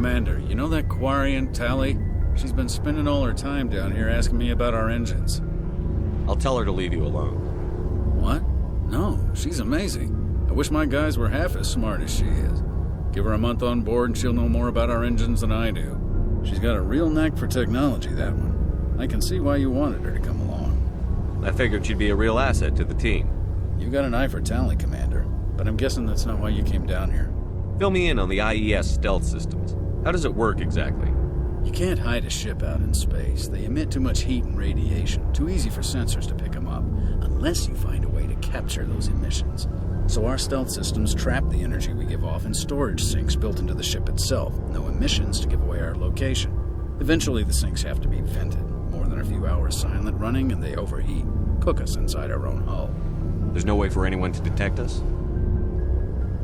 Commander, you know that Quarian, Tally? She's been spending all her time down here asking me about our engines. I'll tell her to leave you alone. What? No, she's amazing. I wish my guys were half as smart as she is. Give her a month on board and she'll know more about our engines than I do. She's got a real knack for technology, that one. I can see why you wanted her to come along. I figured she'd be a real asset to the team. You got an eye for Tally, Commander, but I'm guessing that's not why you came down here. Fill me in on the IES stealth systems. How does it work exactly? You can't hide a ship out in space. They emit too much heat and radiation. Too easy for sensors to pick them up, unless you find a way to capture those emissions. So our stealth systems trap the energy we give off in storage sinks built into the ship itself. No emissions to give away our location. Eventually the sinks have to be vented. More than a few hours silent running and they overheat. Cook us inside our own hull. There's no way for anyone to detect us?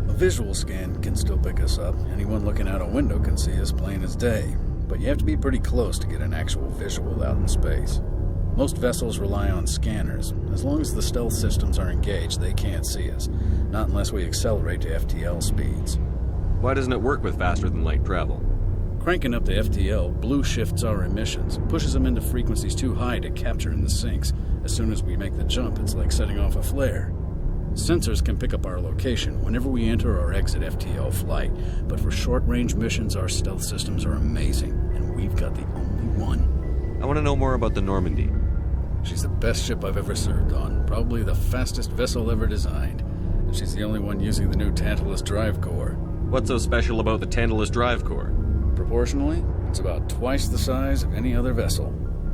A visual scan can still pick us up. Anyone looking out a window can see us plain as day. But you have to be pretty close to get an actual visual out in space. Most vessels rely on scanners. As long as the stealth systems are engaged, they can't see us. Not unless we accelerate to FTL speeds. Why doesn't it work with faster-than-light travel? Cranking up to FTL blue shifts our emissions, pushes them into frequencies too high to capture in the sinks. As soon as we make the jump, it's like setting off a flare. Sensors can pick up our location whenever we enter or exit FTL flight, but for short-range missions, our stealth systems are amazing, and we've got the only one. I want to know more about the Normandy. She's the best ship I've ever served on, probably the fastest vessel ever designed, and she's the only one using the new Tantalus drive core. What's so special about the Tantalus drive core? Proportionally, it's about twice the size of any other vessel.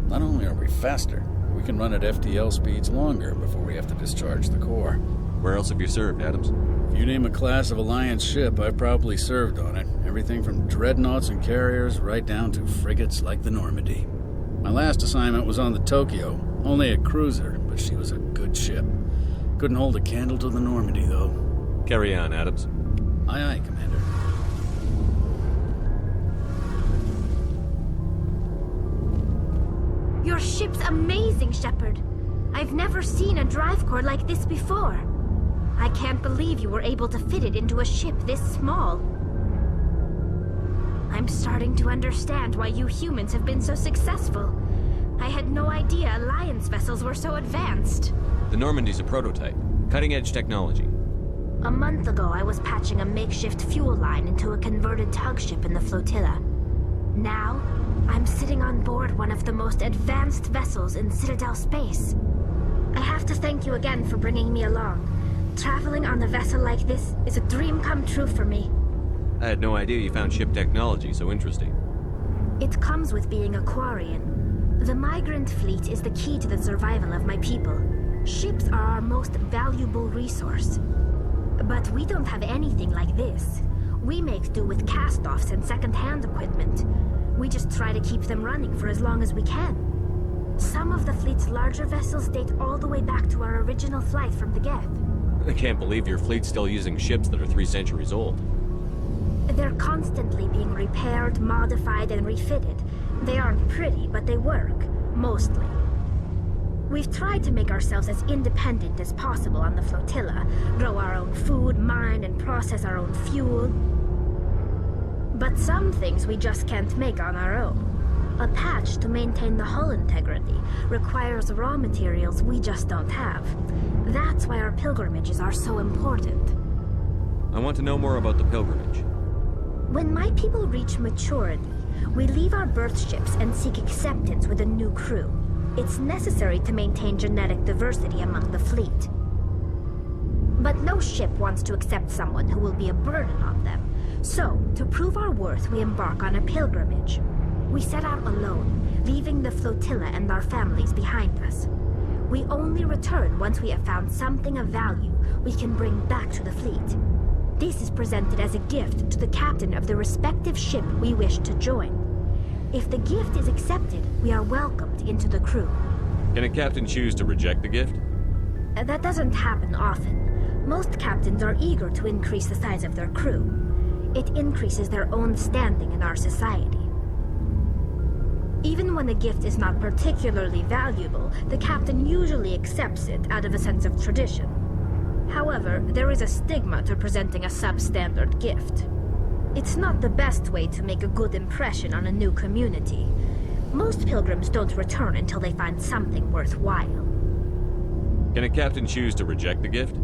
Not only are we faster, we can run at FTL speeds longer before we have to discharge the core. Where else have you served, Adams? If you name a class of Alliance ship, I've probably served on it. Everything from dreadnoughts and carriers right down to frigates like the Normandy. My last assignment was on the Tokyo, only a cruiser, but she was a good ship. Couldn't hold a candle to the Normandy, though. Carry on, Adams. Aye, aye, Commander. Your ship's amazing, Shepard. I've never seen a drive core like this before. I can't believe you were able to fit it into a ship this small. I'm starting to understand why you humans have been so successful. I had no idea Alliance vessels were so advanced. The Normandy's a prototype. Cutting-edge technology. A month ago, I was patching a makeshift fuel line into a converted tug ship in the flotilla. Now, I'm sitting on board one of the most advanced vessels in Citadel space. I have to thank you again for bringing me along. Traveling on a vessel like this is a dream come true for me. I had no idea you found ship technology so interesting. It comes with being a Quarian. The migrant fleet is the key to the survival of my people. Ships are our most valuable resource. But we don't have anything like this. We make do with cast-offs and second-hand equipment. We just try to keep them running for as long as we can. Some of the fleet's larger vessels date all the way back to our original flight from the Geth. I can't believe your fleet's still using ships that are 3 centuries old. They're constantly being repaired, modified, and refitted. They aren't pretty, but they work. Mostly. We've tried to make ourselves as independent as possible on the flotilla, grow our own food, mine, and process our own fuel. But some things we just can't make on our own. A patch to maintain the hull integrity requires raw materials we just don't have. That's why our pilgrimages are so important. I want to know more about the pilgrimage. When my people reach maturity, we leave our birth ships and seek acceptance with a new crew. It's necessary to maintain genetic diversity among the fleet. But no ship wants to accept someone who will be a burden on them. So, to prove our worth, we embark on a pilgrimage. We set out alone, leaving the flotilla and our families behind us. We only return once we have found something of value we can bring back to the fleet. This is presented as a gift to the captain of the respective ship we wish to join. If the gift is accepted, we are welcomed into the crew. Can a captain choose to reject the gift? That doesn't happen often. Most captains are eager to increase the size of their crew. It increases their own standing in our society. Even when the gift is not particularly valuable, the captain usually accepts it out of a sense of tradition. However, there is a stigma to presenting a substandard gift. It's not the best way to make a good impression on a new community. Most pilgrims don't return until they find something worthwhile. Can a captain choose to reject the gift?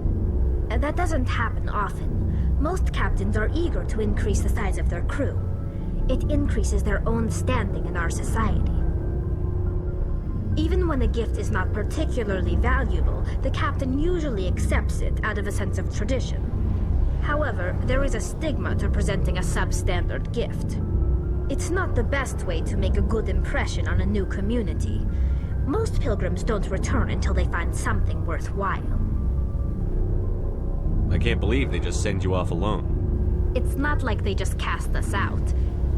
That doesn't happen often. Most captains are eager to increase the size of their crew. It increases their own standing in our society. Even when a gift is not particularly valuable, the captain usually accepts it out of a sense of tradition. However, there is a stigma to presenting a substandard gift. It's not the best way to make a good impression on a new community. Most pilgrims don't return until they find something worthwhile. I can't believe they just send you off alone. It's not like they just cast us out.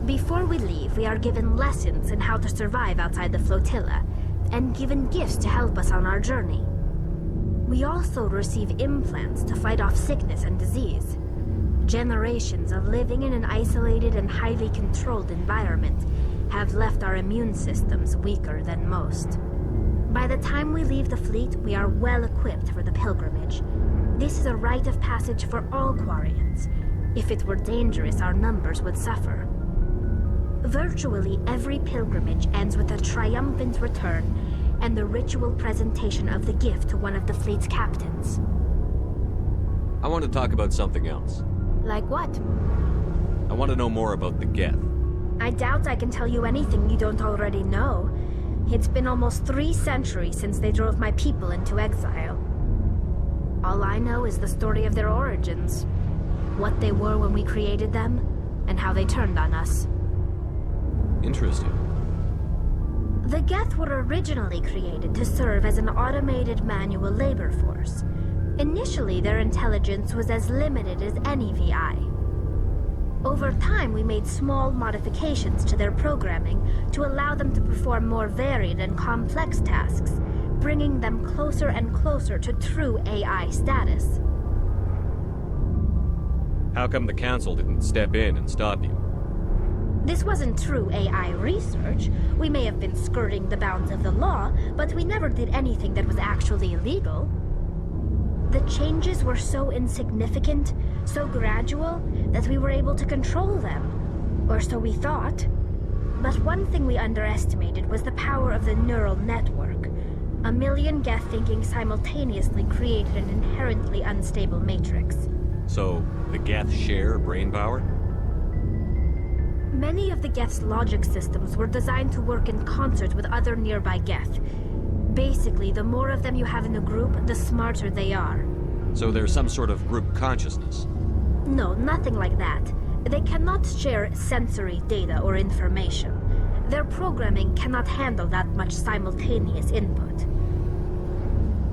Before we leave, we are given lessons in how to survive outside the flotilla, and given gifts to help us on our journey. We also receive implants to fight off sickness and disease. Generations of living in an isolated and highly controlled environment have left our immune systems weaker than most. By the time we leave the fleet, we are well equipped for the pilgrimage. This is a rite of passage for all Quarians. If it were dangerous, our numbers would suffer. Virtually every pilgrimage ends with a triumphant return and the ritual presentation of the gift to one of the fleet's captains. I want to talk about something else. Like what? I want to know more about the Geth. I doubt I can tell you anything you don't already know. It's been almost 3 centuries since they drove my people into exile. All I know is the story of their origins, what they were when we created them, and how they turned on us. Interesting. The Geth were originally created to serve as an automated manual labor force. Initially, their intelligence was as limited as any VI. Over time, we made small modifications to their programming to allow them to perform more varied and complex tasks, bringing them closer and closer to true AI status. How come the Council didn't step in and stop you? This wasn't true AI research. We may have been skirting the bounds of the law, but we never did anything that was actually illegal. The changes were so insignificant, so gradual, that we were able to control them. Or so we thought. But one thing we underestimated was the power of the neural network. A million Geth thinking simultaneously created an inherently unstable matrix. So, the Geth share brain power? Many of the Geth's logic systems were designed to work in concert with other nearby Geth. Basically, the more of them you have in a group, the smarter they are. So there's some sort of group consciousness? No, nothing like that. They cannot share sensory data or information. Their programming cannot handle that much simultaneous input.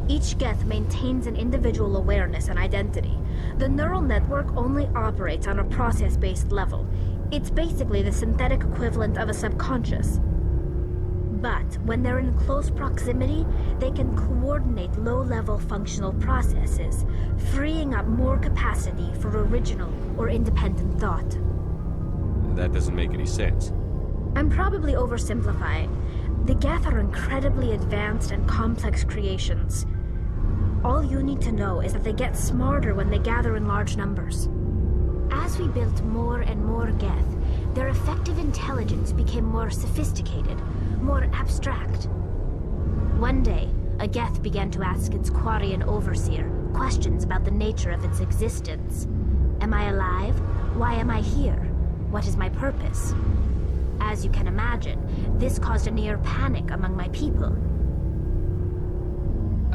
Each Geth maintains an individual awareness and identity. The neural network only operates on a process-based level. It's basically the synthetic equivalent of a subconscious. But when they're in close proximity, they can coordinate low-level functional processes, freeing up more capacity for original or independent thought. That doesn't make any sense. I'm probably oversimplifying. The Geth are incredibly advanced and complex creations. All you need to know is that they get smarter when they gather in large numbers. As we built more and more Geth, their effective intelligence became more sophisticated, more abstract. One day, a Geth began to ask its Quarian overseer questions about the nature of its existence. Am I alive? Why am I here? What is my purpose? As you can imagine, this caused a near panic among my people.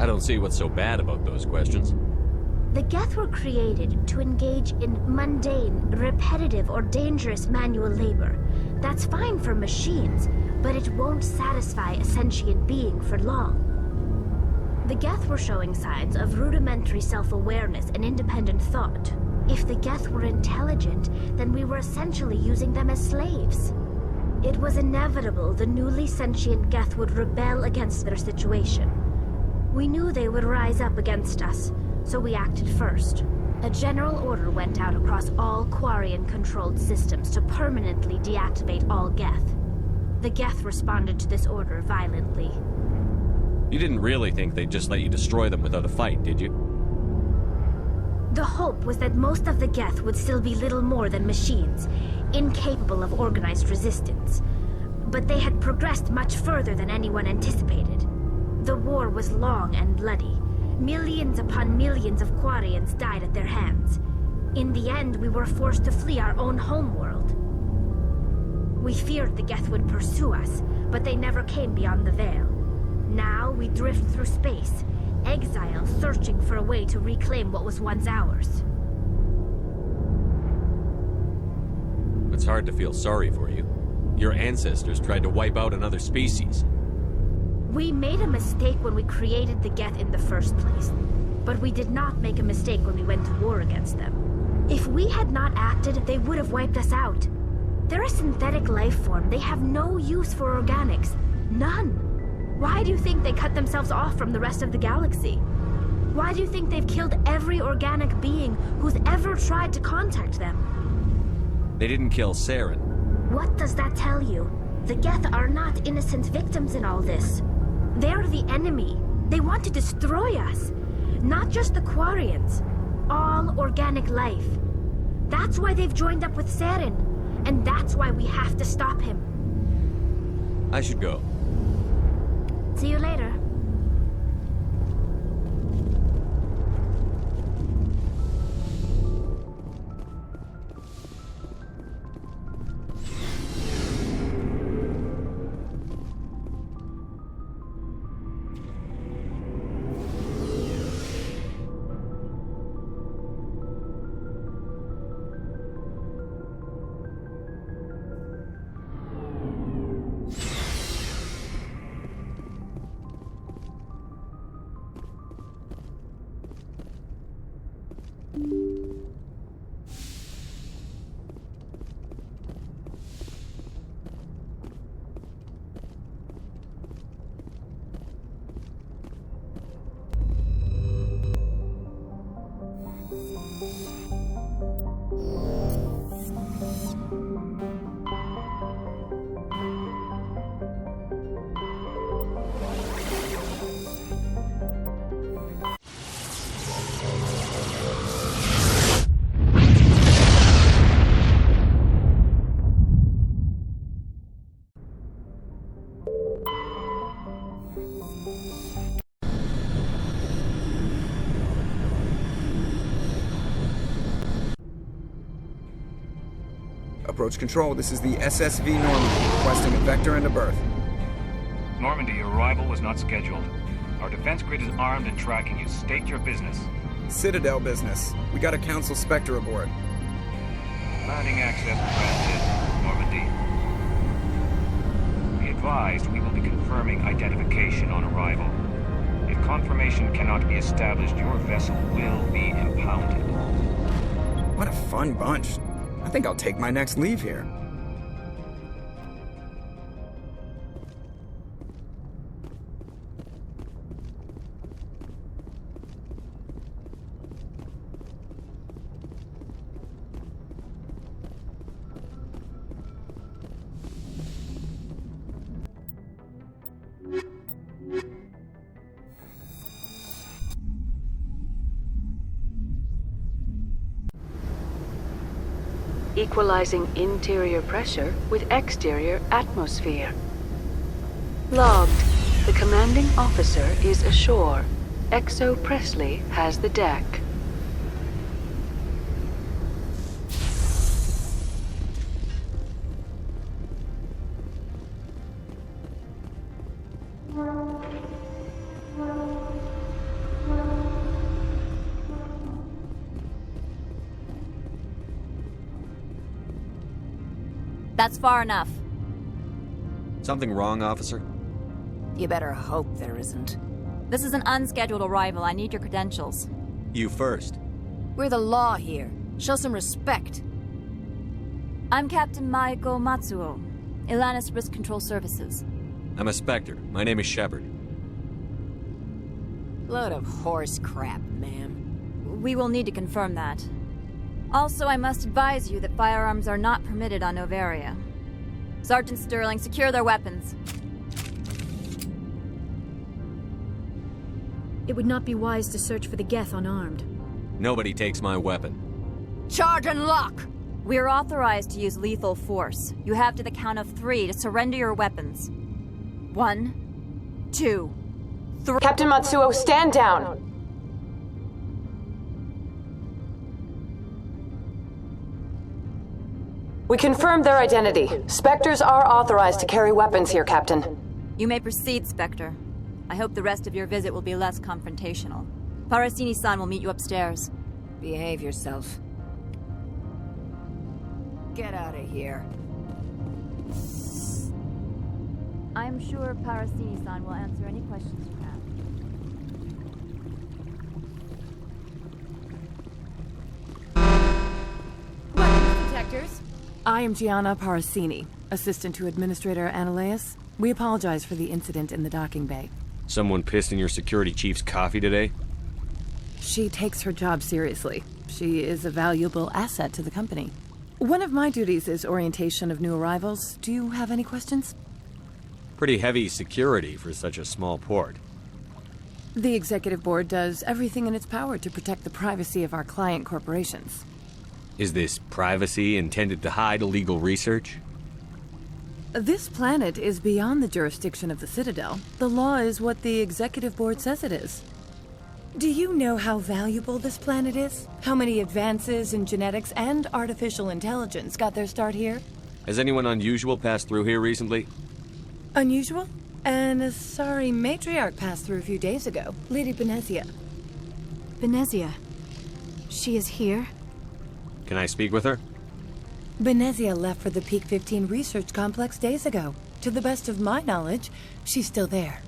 I don't see what's so bad about those questions. The Geth were created to engage in mundane, repetitive, or dangerous manual labor. That's fine for machines, but it won't satisfy a sentient being for long. The Geth were showing signs of rudimentary self-awareness and independent thought. If the Geth were intelligent, then we were essentially using them as slaves. It was inevitable the newly sentient Geth would rebel against their situation. We knew they would rise up against us, so we acted first. A general order went out across all Quarian-controlled systems to permanently deactivate all Geth. The Geth responded to this order violently. You didn't really think they'd just let you destroy them without a fight, did you? The hope was that most of the Geth would still be little more than machines, incapable of organized resistance. But they had progressed much further than anyone anticipated. The war was long and bloody. Millions upon millions of Quarians died at their hands. In the end, we were forced to flee our own homeworld. We feared the Geth would pursue us, but they never came beyond the Veil. Now we drift through space, exile searching for a way to reclaim what was once ours. It's hard to feel sorry for you. Your ancestors tried to wipe out another species. We made a mistake when we created the Geth in the first place, but we did not make a mistake when we went to war against them. If we had not acted, they would have wiped us out. They're a synthetic life form. They have no use for organics. None. Why do you think they cut themselves off from the rest of the galaxy? Why do you think they've killed every organic being who's ever tried to contact them? They didn't kill Saren. What does that tell you? The Geth are not innocent victims in all this. They're the enemy. They want to destroy us. Not just the Quarians. All organic life. That's why they've joined up with Saren. And that's why we have to stop him. I should go. See you later. Approach control, this is the SSV Normandy, requesting a vector and a berth. Normandy, your arrival was not scheduled. Our defense grid is armed and tracking you. State your business. Citadel business. We got a Council Spectre aboard. Landing access granted, Normandy. Be advised, we will be confirming identification on arrival. If confirmation cannot be established, your vessel will be impounded. What a fun bunch. I think I'll take my next leave here. Equalizing interior pressure with exterior atmosphere. Logged. The commanding officer is ashore. Exo Presley has the deck. That's far enough. Something wrong, officer? You better hope there isn't. This is an unscheduled arrival. I need your credentials. You first. We're the law here. Show some respect. I'm Captain Maiko Matsuo, Ilanis Risk Control Services. I'm a Spectre. My name is Shepard. Load of horse crap, ma'am. We will need to confirm that. Also, I must advise you that firearms are not permitted on Noveria. Sergeant Sterling, secure their weapons. It would not be wise to search for the Geth unarmed. Nobody takes my weapon. Charge and lock! We're authorized to use lethal force. You have to the count of 3 to surrender your weapons. 1, 2, 3. Captain Matsuo, stand down! We confirmed their identity. Spectres are authorized to carry weapons here, Captain. You may proceed, Spectre. I hope the rest of your visit will be less confrontational. Parasini-san will meet you upstairs. Behave yourself. Get out of here. I'm sure Parasini-san will answer any questions you have. Weapons detectors. I am Gianna Parasini, assistant to Administrator Analeas. We apologize for the incident in the docking bay. Someone pissed in your security chief's coffee today? She takes her job seriously. She is a valuable asset to the company. One of my duties is orientation of new arrivals. Do you have any questions? Pretty heavy security for such a small port. The Executive Board does everything in its power to protect the privacy of our client corporations. Is this privacy intended to hide illegal research? This planet is beyond the jurisdiction of the Citadel. The law is what the Executive Board says it is. Do you know how valuable this planet is? How many advances in genetics and artificial intelligence got their start here? Has anyone unusual passed through here recently? Unusual? An Asari matriarch passed through a few days ago. Lady Benezia. Benezia? She is here? Can I speak with her? Benezia left for the Peak 15 research complex days ago. To the best of my knowledge, she's still there.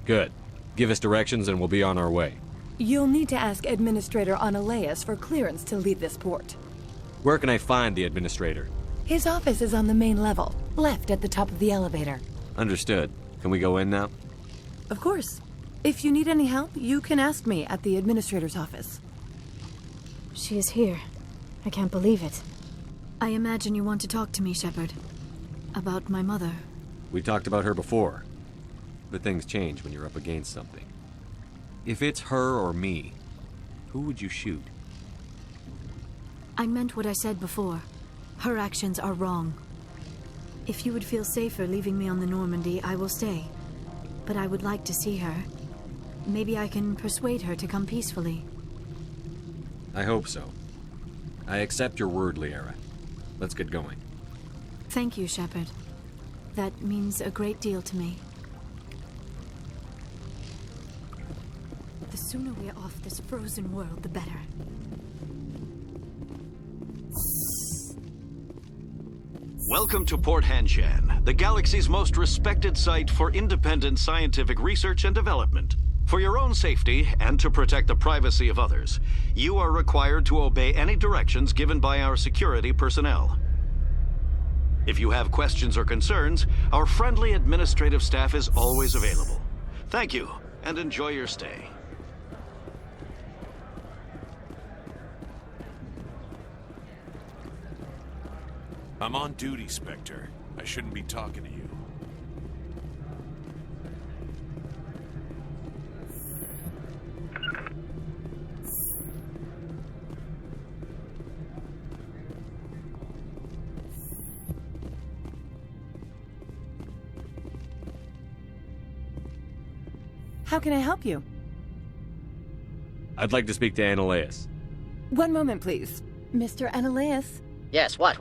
Good. Give us directions and we'll be on our way. You'll need to ask Administrator Analeas for clearance to leave this port. Where can I find the Administrator? His office is on the main level, left at the top of the elevator. Understood. Can we go in now? Of course. If you need any help, you can ask me at the Administrator's office. She is here. I can't believe it. I imagine you want to talk to me, Shepard. About my mother. We talked about her before. But things change when you're up against something. If it's her or me, who would you shoot? I meant what I said before. Her actions are wrong. If you would feel safer leaving me on the Normandy, I will stay. But I would like to see her. Maybe I can persuade her to come peacefully. I hope so. I accept your word, Liara. Let's get going. Thank you, Shepard. That means a great deal to me. The sooner we're off this frozen world, the better. Welcome to Port Hanshan, the galaxy's most respected site for independent scientific research and development. For your own safety, and to protect the privacy of others, you are required to obey any directions given by our security personnel. If you have questions or concerns, our friendly administrative staff is always available. Thank you, and enjoy your stay. I'm on duty, Spectre. I shouldn't be talking to you. How can I help you? I'd like to speak to Analeas. One moment, please. Mr. Analeas? Yes, what?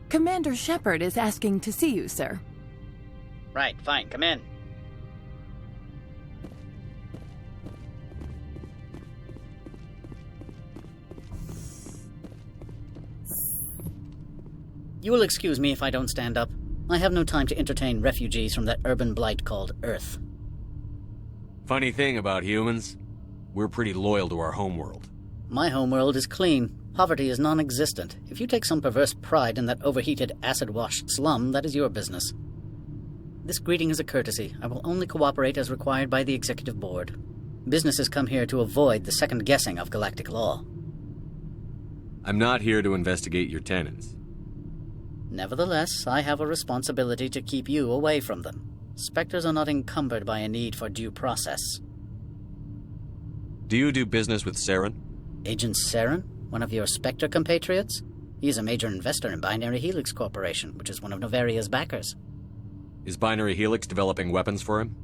Commander Shepard is asking to see you, sir. Right, fine, come in. You will excuse me if I don't stand up. I have no time to entertain refugees from that urban blight called Earth. Funny thing about humans, we're pretty loyal to our homeworld. My homeworld is clean. Poverty is non-existent. If you take some perverse pride in that overheated, acid-washed slum, that is your business. This greeting is a courtesy. I will only cooperate as required by the Executive Board. Businesses come here to avoid the second-guessing of galactic law. I'm not here to investigate your tenants. Nevertheless, I have a responsibility to keep you away from them. Spectres are not encumbered by a need for due process. Do you do business with Saren? Agent Saren? One of your Spectre compatriots? He's a major investor in Binary Helix Corporation, which is one of Noveria's backers. Is Binary Helix developing weapons for him?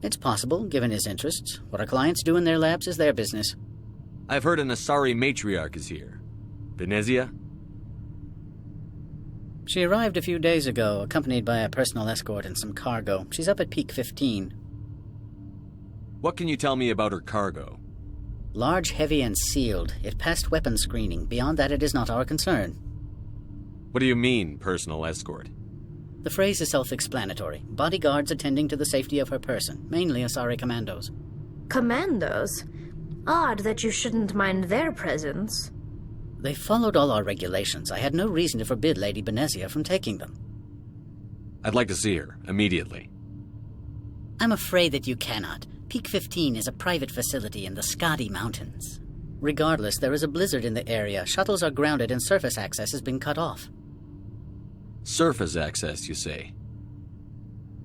It's possible, given his interests. What our clients do in their labs is their business. I've heard an Asari matriarch is here. Venezia? She arrived a few days ago, accompanied by a personal escort and some cargo. She's up at Peak 15. What can you tell me about her cargo? Large, heavy, and sealed. It passed weapons screening. Beyond that, it is not our concern. What do you mean, personal escort? The phrase is self-explanatory. Bodyguards attending to the safety of her person, mainly Asari commandos. Commandos? Odd that you shouldn't mind their presence. They followed all our regulations. I had no reason to forbid Lady Benezia from taking them. I'd like to see her, immediately. I'm afraid that you cannot. Peak 15 is a private facility in the Skadi Mountains. Regardless, there is a blizzard in the area. Shuttles are grounded and surface access has been cut off. Surface access, you say?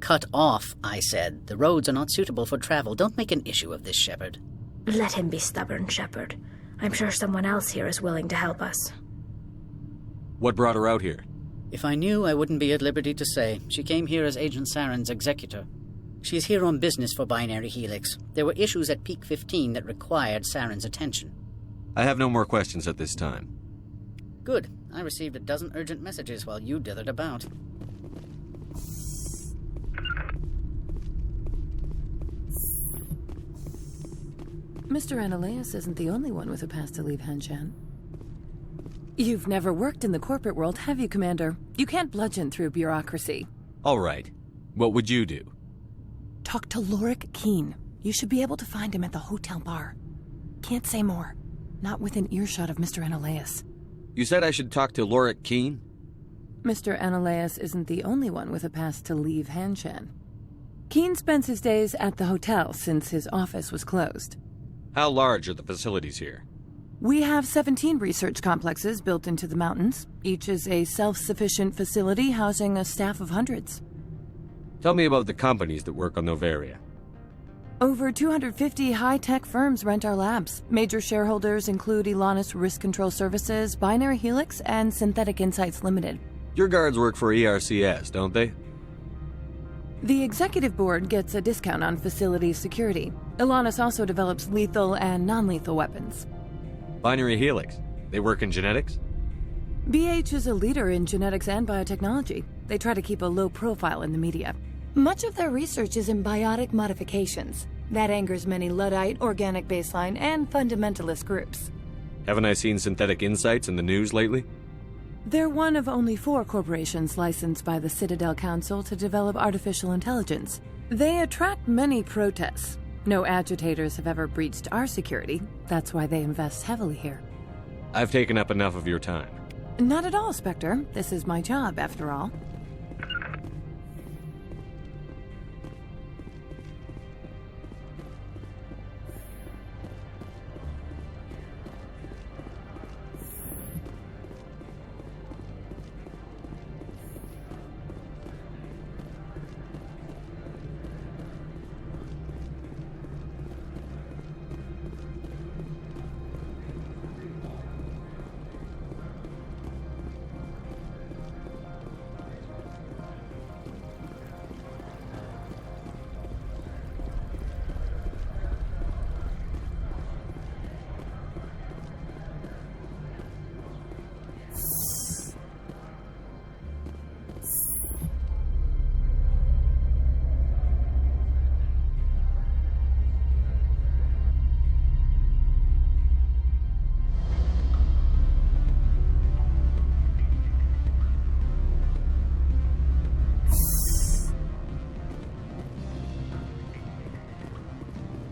Cut off, I said. The roads are not suitable for travel. Don't make an issue of this, Shepard. Let him be stubborn, Shepard. I'm sure someone else here is willing to help us. What brought her out here? If I knew, I wouldn't be at liberty to say. She came here as Agent Saren's executor. She's here on business for Binary Helix. There were issues at Peak 15 that required Saren's attention. I have no more questions at this time. Good. I received a dozen urgent messages while you dithered about. Mr. Ananias isn't the only one with a pass to leave Hanshan. You've never worked in the corporate world, have you, Commander? You can't bludgeon through bureaucracy. All right. What would you do? Talk to Lorik Keen. You should be able to find him at the hotel bar. Can't say more. Not within earshot of Mr. Ananias. You said I should talk to Lorik Keen? Mr. Ananias isn't the only one with a pass to leave Hanshan. Keen spends his days at the hotel since his office was closed. How large are the facilities here? We have 17 research complexes built into the mountains. Each is a self-sufficient facility housing a staff of hundreds. Tell me about the companies that work on Noveria. Over 250 high-tech firms rent our labs. Major shareholders include Elanis Risk Control Services, Binary Helix, and Synthetic Insights Limited. Your guards work for ERCS, don't they? The executive board gets a discount on facility security. Elanis also develops lethal and non-lethal weapons. Binary Helix. They work in genetics? BH is a leader in genetics and biotechnology. They try to keep a low profile in the media. Much of their research is in biotic modifications. That angers many Luddite, organic baseline, and fundamentalist groups. Haven't I seen Synthetic Insights in the news lately? They're one of only 4 corporations licensed by the Citadel Council to develop artificial intelligence. They attract many protests. No agitators have ever breached our security. That's why they invest heavily here. I've taken up enough of your time. Not at all, Spectre. This is my job, after all.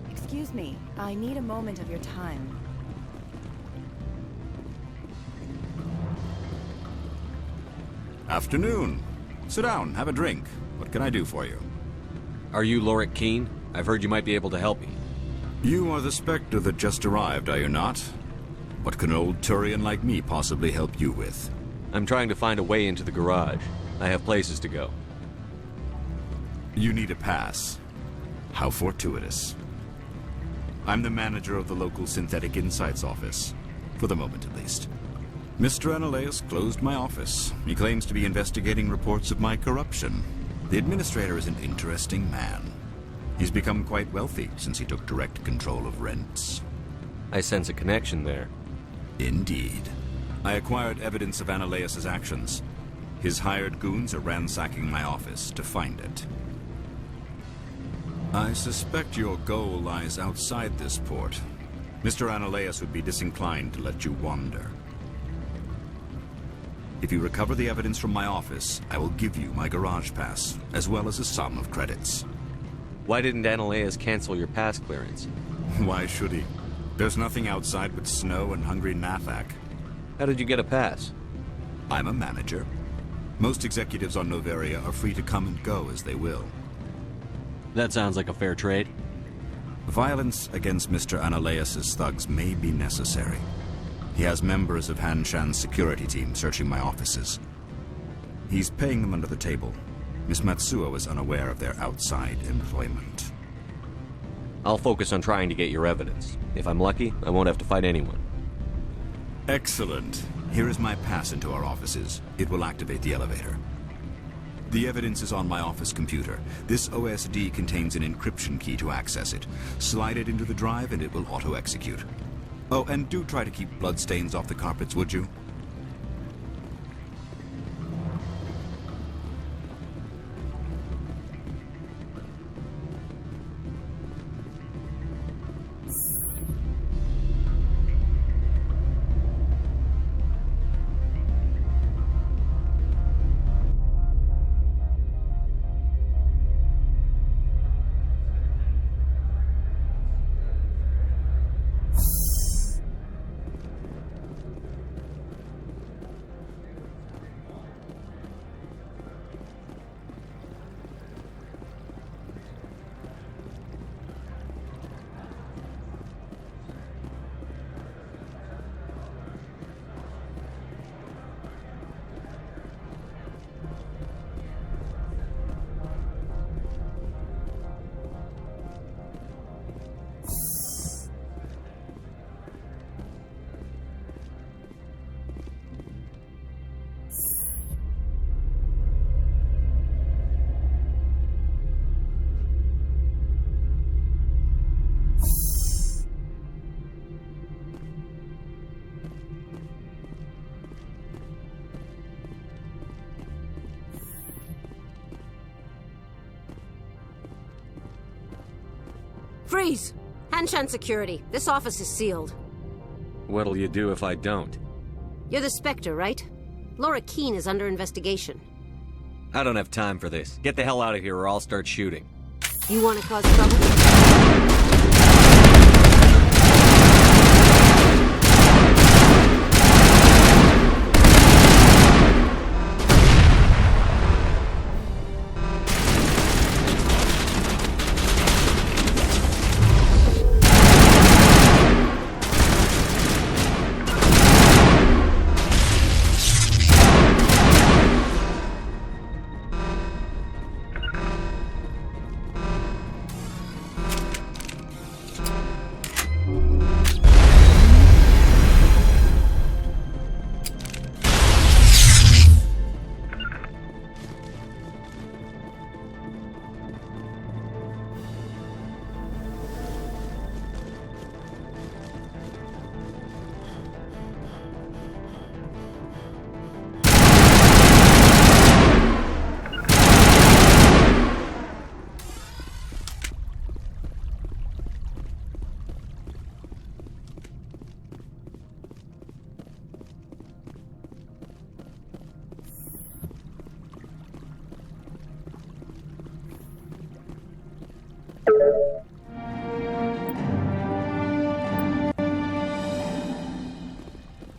Excuse me, I need a moment of your time. Afternoon. Sit down, have a drink. What can I do for you? Are you Lorik Keen? I've heard you might be able to help me. You are the Spectre that just arrived, are you not? What can an old Turian like me possibly help you with? I'm trying to find a way into the garage. I have places to go. You need a pass. How fortuitous. I'm the manager of the local Synthetic Insights office. For the moment, at least. Mr. Analaeus closed my office. He claims to be investigating reports of my corruption. The administrator is an interesting man. He's become quite wealthy since he took direct control of rents. I sense a connection there. Indeed. I acquired evidence of Analaeus' actions. His hired goons are ransacking my office to find it. I suspect your goal lies outside this port. Mr. Analaeus would be disinclined to let you wander. If you recover the evidence from my office, I will give you my garage pass, as well as a sum of credits. Why didn't Analaeus cancel your pass clearance? Why should he? There's nothing outside but snow and hungry Nathak. How did you get a pass? I'm a manager. Most executives on Noveria are free to come and go as they will. That sounds like a fair trade. Violence against Mr. Analaeus' thugs may be necessary. He has members of Hanshan's security team searching my offices. He's paying them under the table. Miss Matsuo is unaware of their outside employment. I'll focus on trying to get your evidence. If I'm lucky, I won't have to fight anyone. Excellent. Here is my pass into our offices. It will activate the elevator. The evidence is on my office computer. This OSD contains an encryption key to access it. Slide it into the drive and it will auto-execute. Oh, and do try to keep bloodstains off the carpets, would you? Freeze! Hanshan Security. This office is sealed. What'll you do if I don't? You're the Spectre, right? Laura Keene is under investigation. I don't have time for this. Get the hell out of here or I'll start shooting. You want to cause trouble?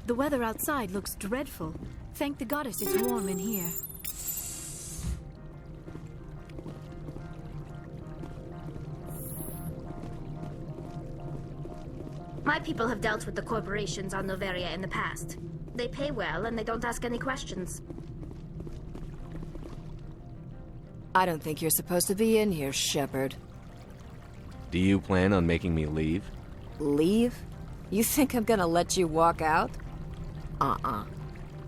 The weather outside looks dreadful. Thank the goddess it's warm in here. My people have dealt with the corporations on Noveria in the past. They pay well and they don't ask any questions. I don't think you're supposed to be in here, Shepard. Do you plan on making me leave? Leave? You think I'm gonna let you walk out?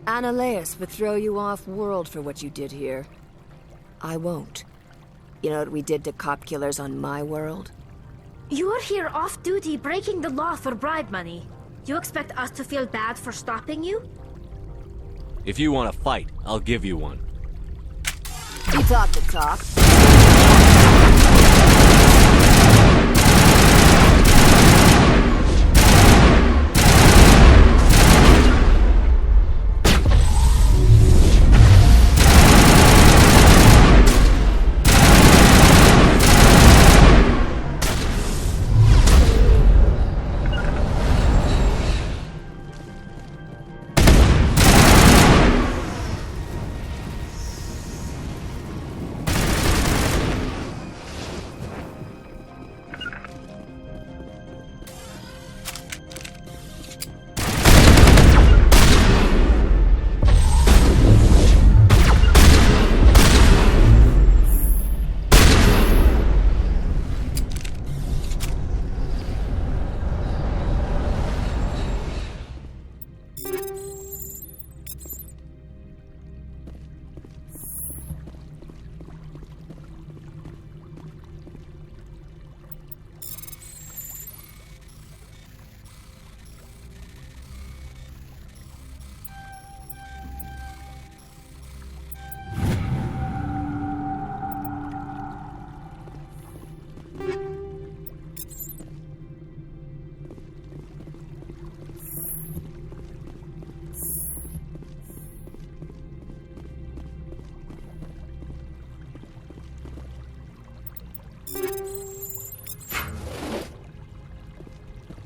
Ananias would throw you off-world for what you did here. I won't. You know what we did to cop killers on my world? You're here off-duty breaking the law for bribe money. You expect us to feel bad for stopping you? If you want to fight, I'll give you one. You talk the talk.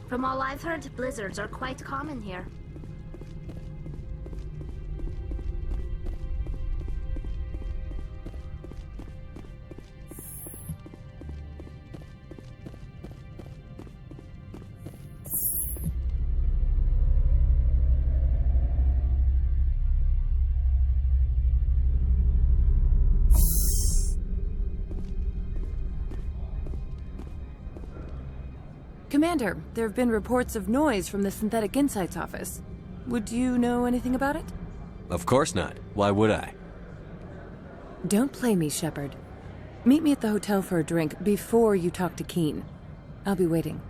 From all I've heard, blizzards are quite common here. Commander, there have been reports of noise from the Synthetic Insights office. Would you know anything about it? Of course not. Why would I? Don't play me, Shepard. Meet me at the hotel for a drink before you talk to Keen. I'll be waiting.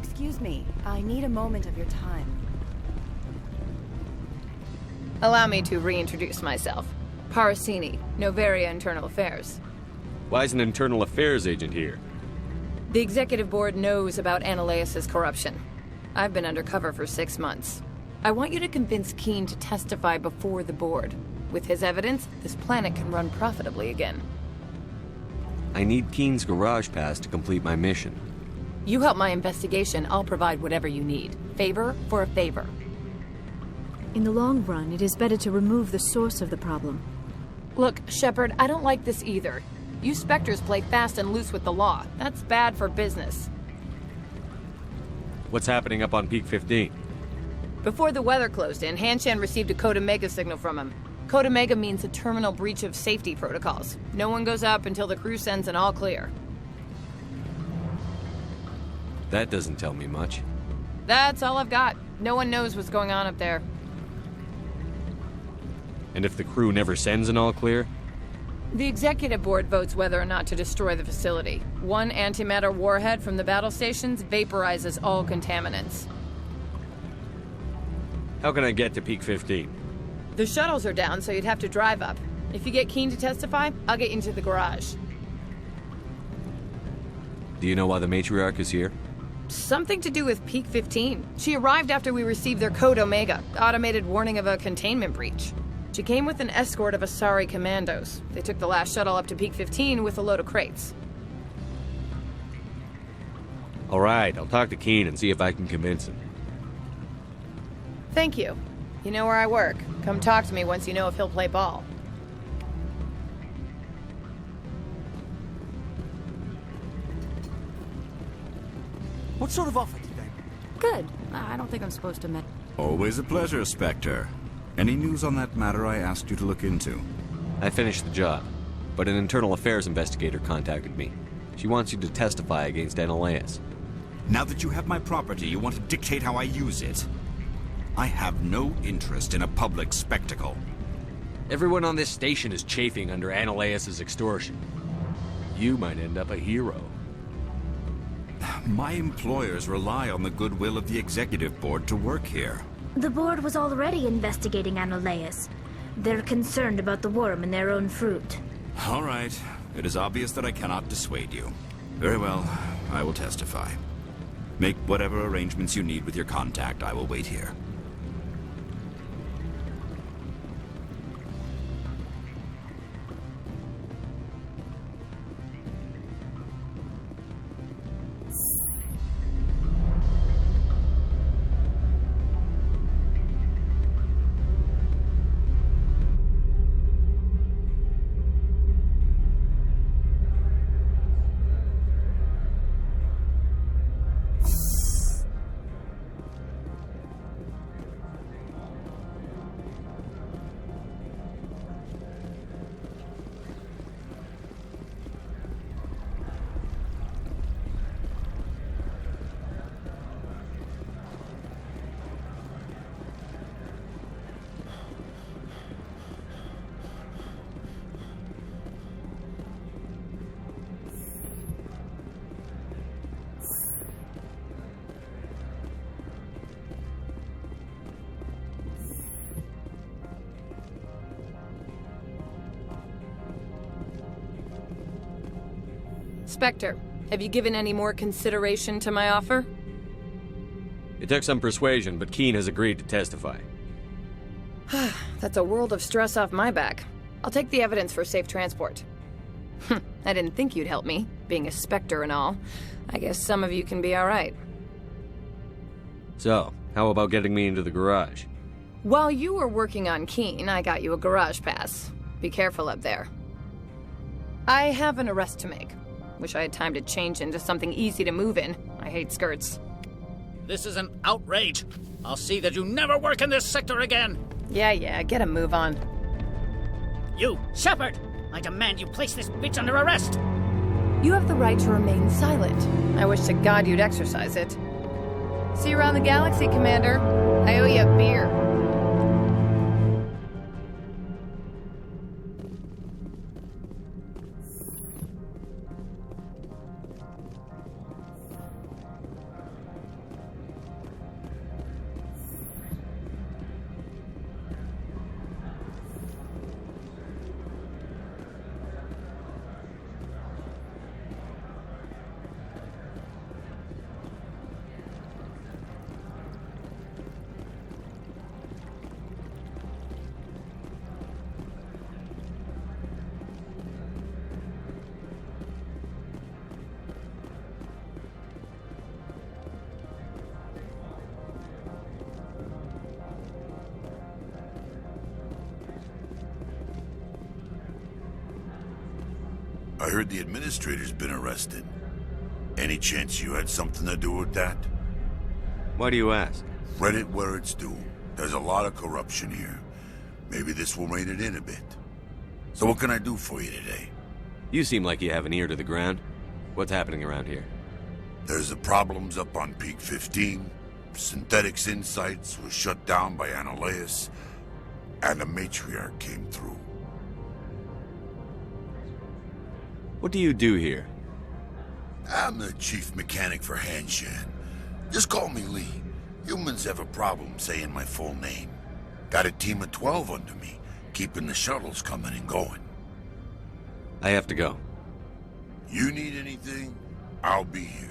Excuse me, I need a moment of your time. Allow me to reintroduce myself. Parasini, Noveria Internal Affairs. Why is an internal affairs agent here? The executive board knows about Ananias' corruption. I've been undercover for 6 months. I want you to convince Keen to testify before the board. With his evidence, this planet can run profitably again. I need Keen's garage pass to complete my mission. You help my investigation, I'll provide whatever you need. Favor for a favor. In the long run, it is better to remove the source of the problem. Look, Shepard, I don't like this either. You Spectres play fast and loose with the law. That's bad for business. What's happening up on Peak 15? Before the weather closed in, Hanshan received a Code Omega signal from him. Code Omega means a terminal breach of safety protocols. No one goes up until the crew sends an all clear. That doesn't tell me much. That's all I've got. No one knows what's going on up there. And if the crew never sends an all clear? The executive board votes whether or not to destroy the facility. One antimatter warhead from the battle stations vaporizes all contaminants. How can I get to Peak 15? The shuttles are down, so you'd have to drive up. If you get Keen to testify, I'll get into the garage. Do you know why the matriarch is here? Something to do with Peak 15. She arrived after we received their Code Omega, automated warning of a containment breach. She came with an escort of Asari commandos. They took the last shuttle up to Peak 15 with a load of crates. Alright, I'll talk to Keen and see if I can convince him. Thank you. You know where I work. Come talk to me once you know if he'll play ball. What sort of offer did they? Good. I don't think I'm supposed to admit. Always a pleasure, Spectre. Any news on that matter I asked you to look into? I finished the job, but an internal affairs investigator contacted me. She wants you to testify against Analaeus. Now that you have my property, you want to dictate how I use it? I have no interest in a public spectacle. Everyone on this station is chafing under Analaeus' extortion. You might end up a hero. My employers rely on the goodwill of the executive board to work here. The board was already investigating Analaeus. They're concerned about the worm in their own fruit. All right. It is obvious that I cannot dissuade you. Very well. I will testify. Make whatever arrangements you need with your contact. I will wait here. Spectre, have you given any more consideration to my offer? It took some persuasion, but Keen has agreed to testify. That's a world of stress off my back. I'll take the evidence for safe transport. I didn't think you'd help me, being a Spectre and all. I guess some of you can be alright. So, how about getting me into the garage? While you were working on Keen, I got you a garage pass. Be careful up there. I have an arrest to make. Wish I had time to change into something easy to move in. I hate skirts. This is an outrage. I'll see that you never work in this sector again. Yeah, get a move on. You, Shepard! I demand you place this bitch under arrest! You have the right to remain silent. I wish to God you'd exercise it. See you around the galaxy, Commander. I owe you a beer. I heard the administrator's been arrested. Any chance you had something to do with that? Why do you ask? Read it where it's due. There's a lot of corruption here. Maybe this will rein it in a bit. So what can I do for you today? You seem like you have an ear to the ground. What's happening around here? There's the problems up on Peak 15. Synthetics Insights was shut down by Analaeus. And the matriarch came through. What do you do here? I'm the chief mechanic for Hanshan. Just call me Lee. Humans have a problem saying my full name. Got a team of 12 under me, keeping the shuttles coming and going. I have to go. You need anything? I'll be here.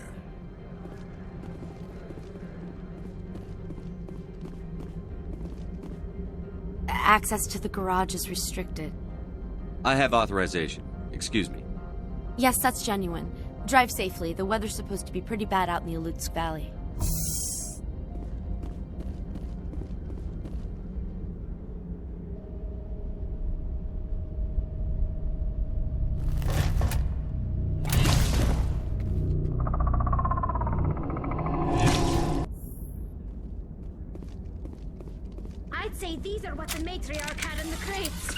Access to the garage is restricted. I have authorization. Excuse me. Yes, that's genuine. Drive safely. The weather's supposed to be pretty bad out in the Alutsk Valley. I'd say these are what the matriarch had in the crates.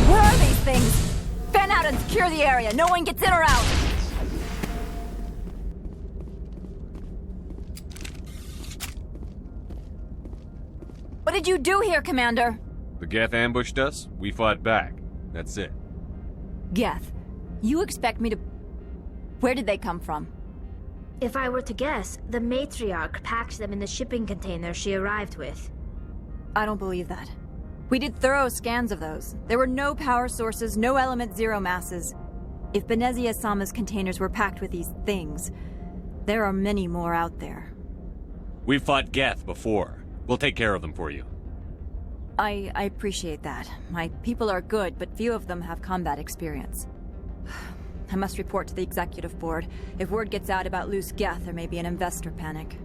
Where are these things? Fan out and secure the area. No one gets in or out. What did you do here, Commander? The Geth ambushed us. We fought back. That's it. Geth, you expect me to... Where did they come from? If I were to guess, the matriarch packed them in the shipping container she arrived with. I don't believe that. We did thorough scans of those. There were no power sources, no element zero masses. If Benezia Sama's containers were packed with these things, there are many more out there. We've fought Geth before. We'll take care of them for you. I appreciate that. My people are good, but few of them have combat experience. I must report to the executive board. If word gets out about loose Geth, there may be an investor panic.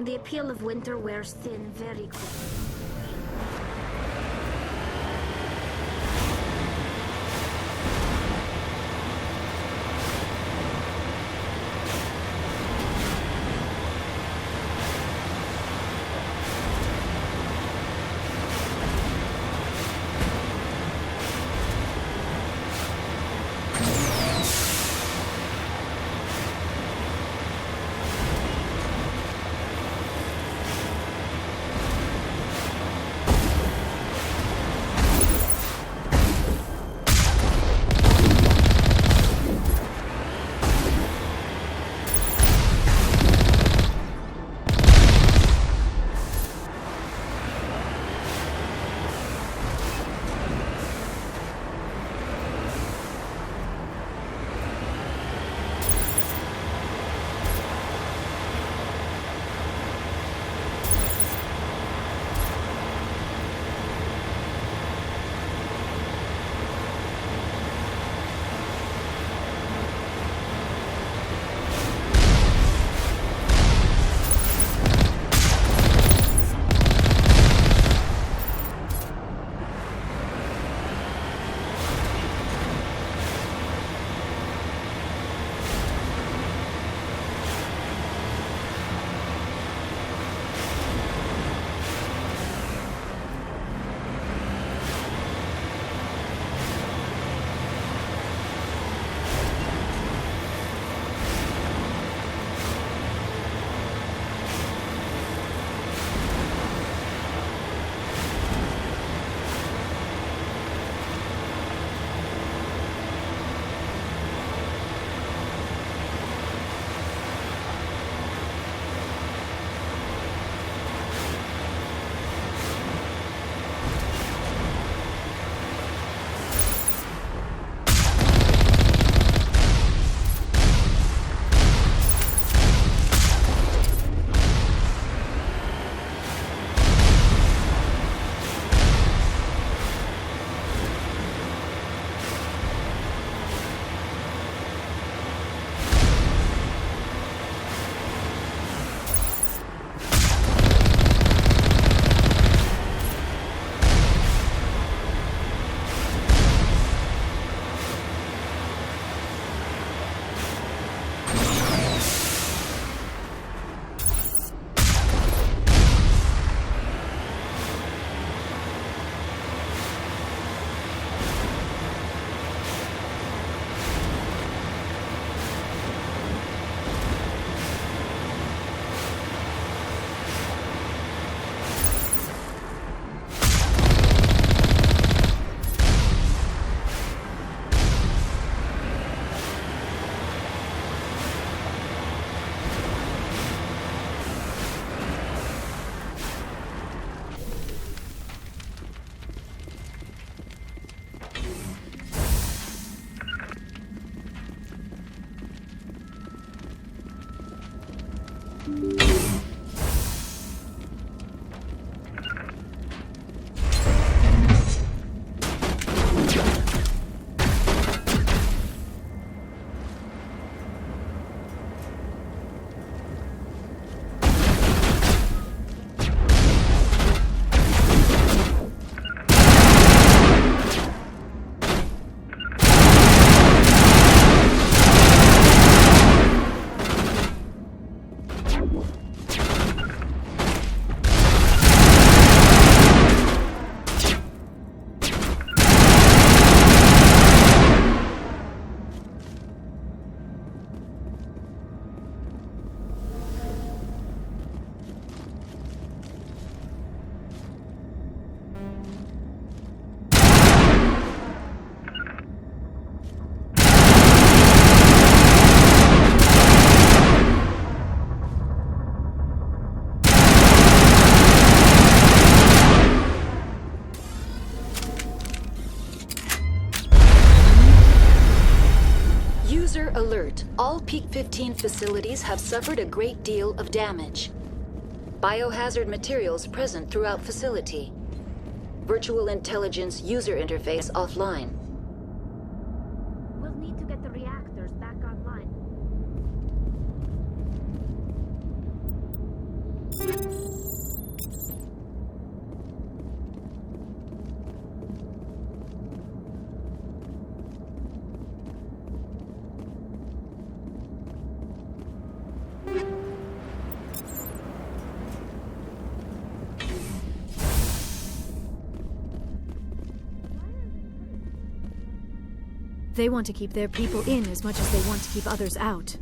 The appeal of winter wears thin very quickly. Alert. All Peak 15 facilities have suffered a great deal of damage. Biohazard materials present throughout facility. Virtual intelligence user interface offline. We'll need to get the reactors back online. They want to keep their people in as much as they want to keep others out.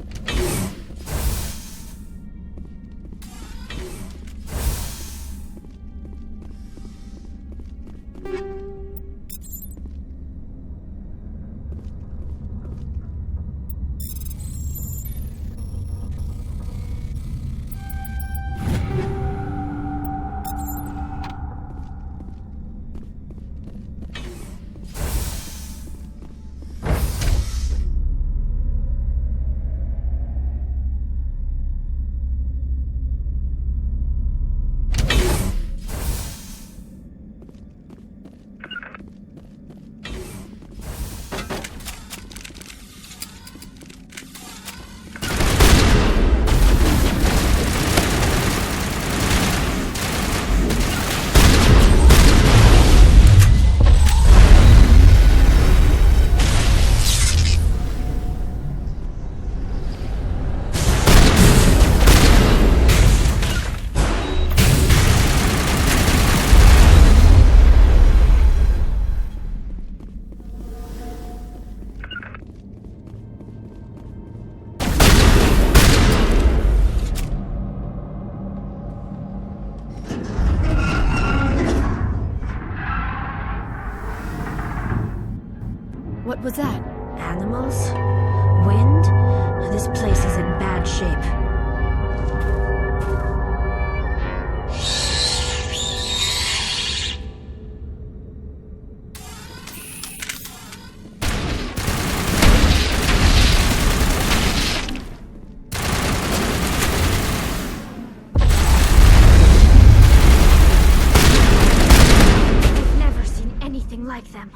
What was that? Animals? Wind? This place is in bad shape. I've never seen anything like them.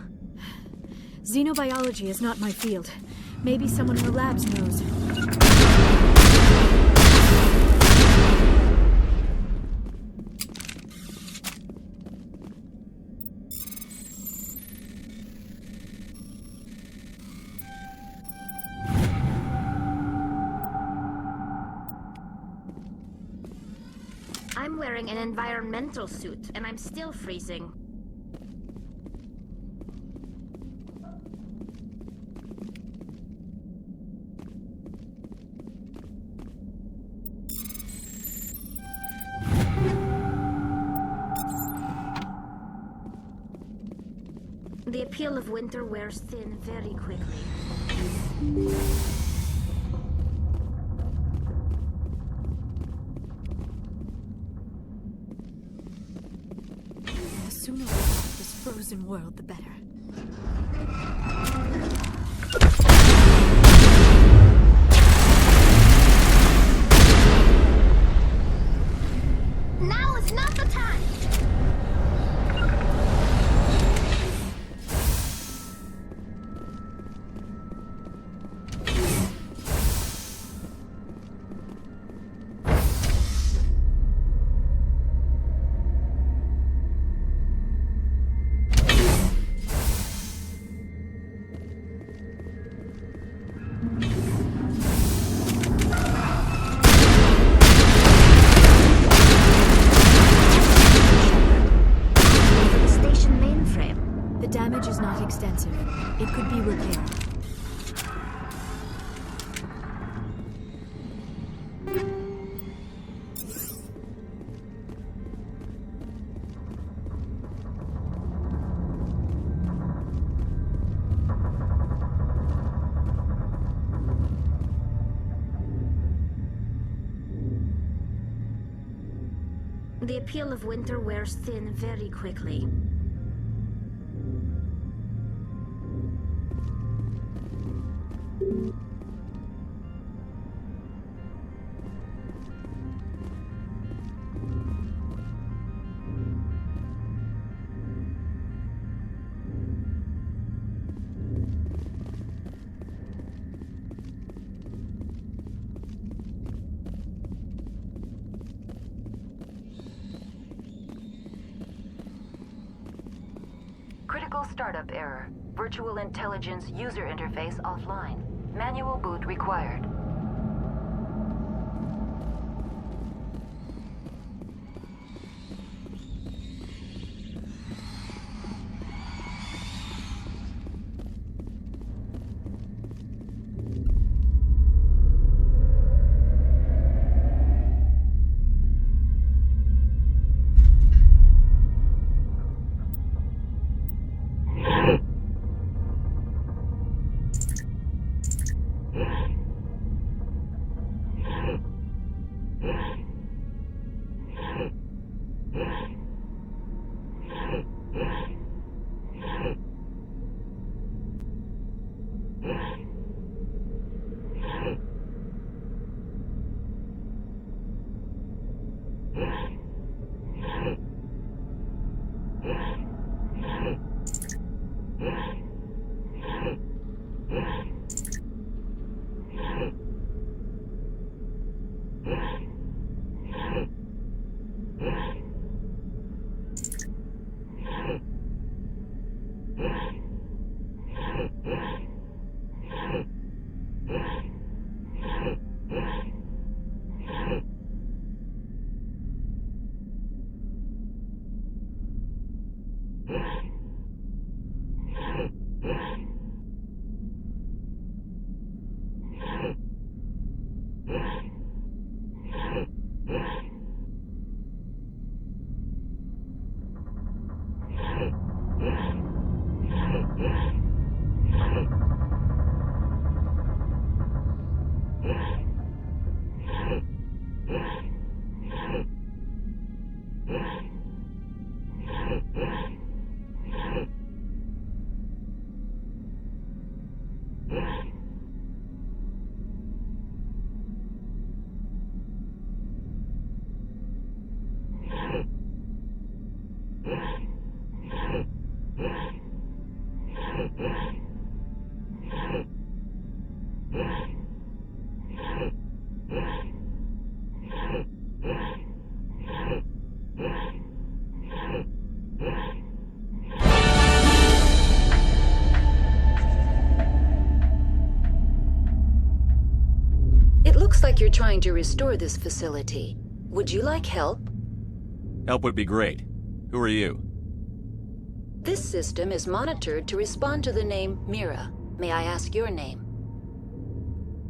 Xenobiology is not my field. Maybe someone in the labs knows. I'm wearing an environmental suit, and I'm still freezing. The appeal of winter wears thin very quickly. The sooner we leave this frozen world, the better. Now is not the time! Extensive. It could be repaired. The appeal of winter wears thin very quickly. Critical startup error. Virtual intelligence user interface offline. Manual boot required. Looks like you're trying to restore this facility. Would you like help? Help would be great. Who are you? This system is monitored to respond to the name Mira. May I ask your name?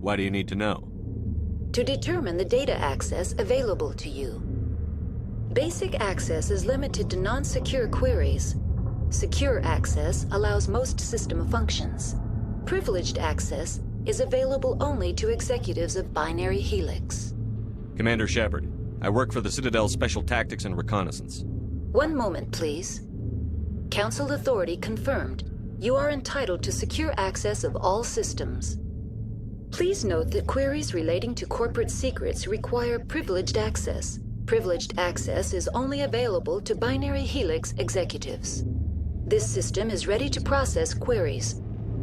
Why do you need to know? To determine the data access available to you. Basic access is limited to non-secure queries. Secure access allows most system functions. Privileged access is available only to executives of Binary Helix. Commander Shepard, I work for the Citadel's Special Tactics and Reconnaissance. One moment, please. Council authority confirmed. You are entitled to secure access of all systems. Please note that queries relating to corporate secrets require privileged access. Privileged access is only available to Binary Helix executives. This system is ready to process queries.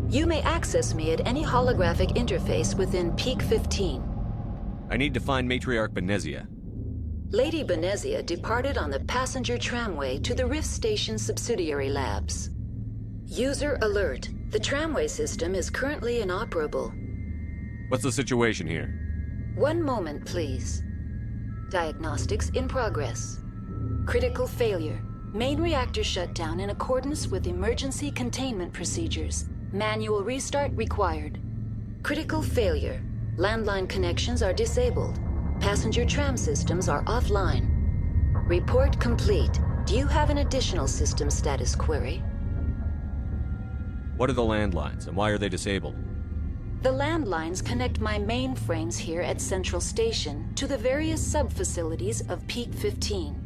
You may access me at any holographic interface within Peak 15. I need to find Matriarch Benezia. Lady Benezia departed on the passenger tramway to the Rift Station subsidiary labs. User alert. The tramway system is currently inoperable. What's the situation here? One moment, please. Diagnostics in progress. Critical failure. Main reactor shut down in accordance with emergency containment procedures. Manual restart required. Critical failure. Landline connections are disabled. Passenger tram systems are offline. Report complete. Do you have an additional system status query? What are the landlines, and why are they disabled? The landlines connect my mainframes here at Central Station to the various sub-facilities of Peak 15.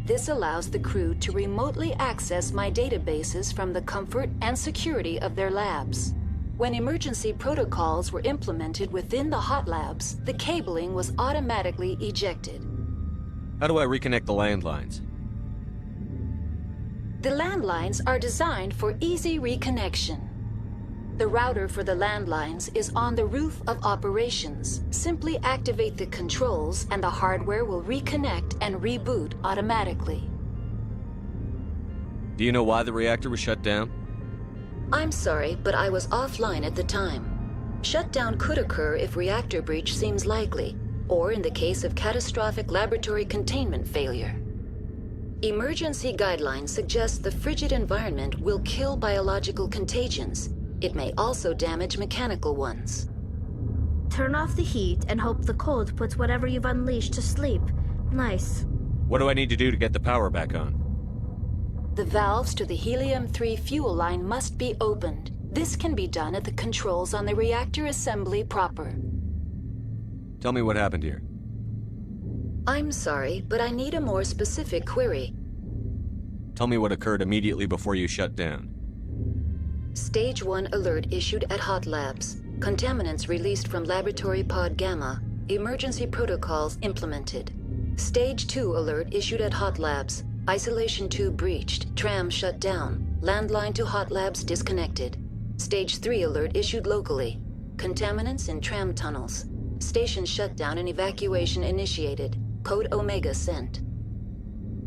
This allows the crew to remotely access my databases from the comfort and security of their labs. When emergency protocols were implemented within the hot labs, the cabling was automatically ejected. How do I reconnect the landlines? The landlines are designed for easy reconnection. The router for the landlines is on the roof of operations. Simply activate the controls and the hardware will reconnect and reboot automatically. Do you know why the reactor was shut down? I'm sorry, but I was offline at the time. Shutdown could occur if reactor breach seems likely, or in the case of catastrophic laboratory containment failure. Emergency guidelines suggest the frigid environment will kill biological contagions. It may also damage mechanical ones. Turn off the heat and hope the cold puts whatever you've unleashed to sleep. Nice. What do I need to do to get the power back on? The valves to the helium-3 fuel line must be opened. This can be done at the controls on the reactor assembly proper. Tell me what happened here. I'm sorry, but I need a more specific query. Tell me what occurred immediately before you shut down. Stage 1 alert issued at Hot Labs. Contaminants released from Laboratory Pod Gamma. Emergency protocols implemented. Stage 2 alert issued at Hot Labs. Isolation tube breached. Tram shut down. Landline to Hot Labs disconnected. Stage 3 alert issued locally. Contaminants in tram tunnels. Station shutdown and evacuation initiated. Code Omega sent.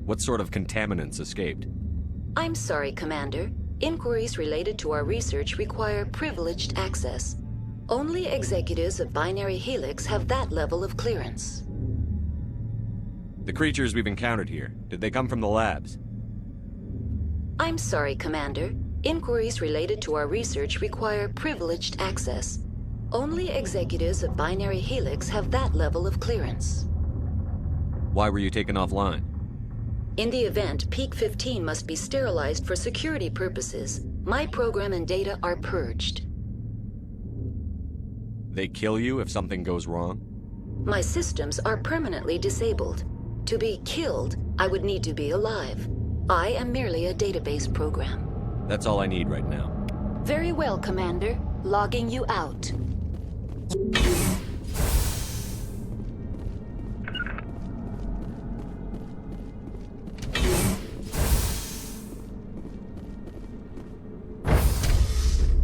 What sort of contaminants escaped? I'm sorry, Commander. Inquiries related to our research require privileged access. Only executives of Binary Helix have that level of clearance. The creatures we've encountered here, did they come from the labs? I'm sorry, Commander. Inquiries related to our research require privileged access. Only executives of Binary Helix have that level of clearance. Why were you taken offline? In the event, Peak 15 must be sterilized for security purposes. My program and data are purged. They kill you if something goes wrong? My systems are permanently disabled. To be killed, I would need to be alive. I am merely a database program. That's all I need right now. Very well, Commander. Logging you out.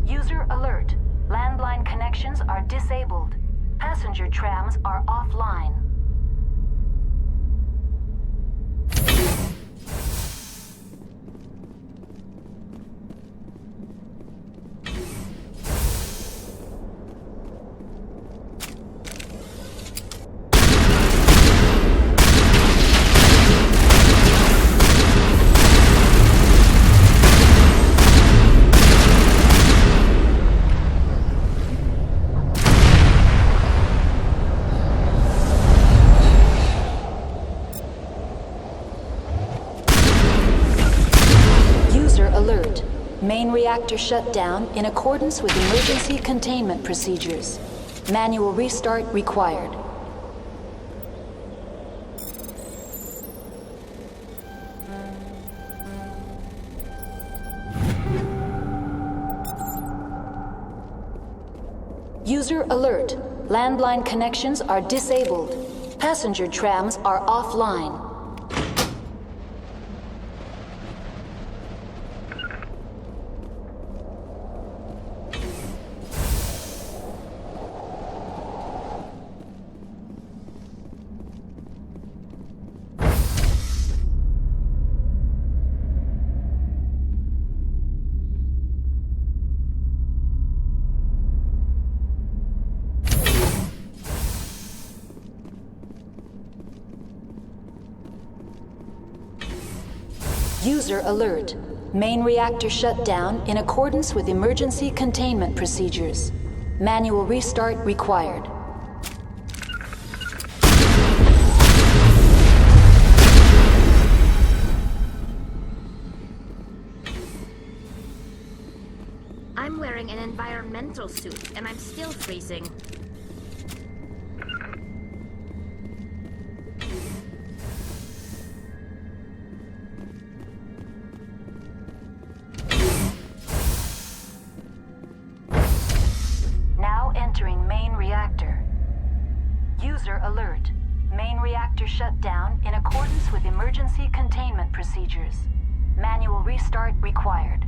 User alert. Landline connections are disabled. Passenger trams are offline. Main reactor shut down in accordance with emergency containment procedures. Manual restart required. User alert. Landline connections are disabled. Passenger trams are offline. User alert. Main reactor shut down in accordance with emergency containment procedures. Manual restart required. I'm wearing an environmental suit, and I'm still freezing. Entering main reactor. User alert. Main reactor shut down in accordance with emergency containment procedures. Manual restart required.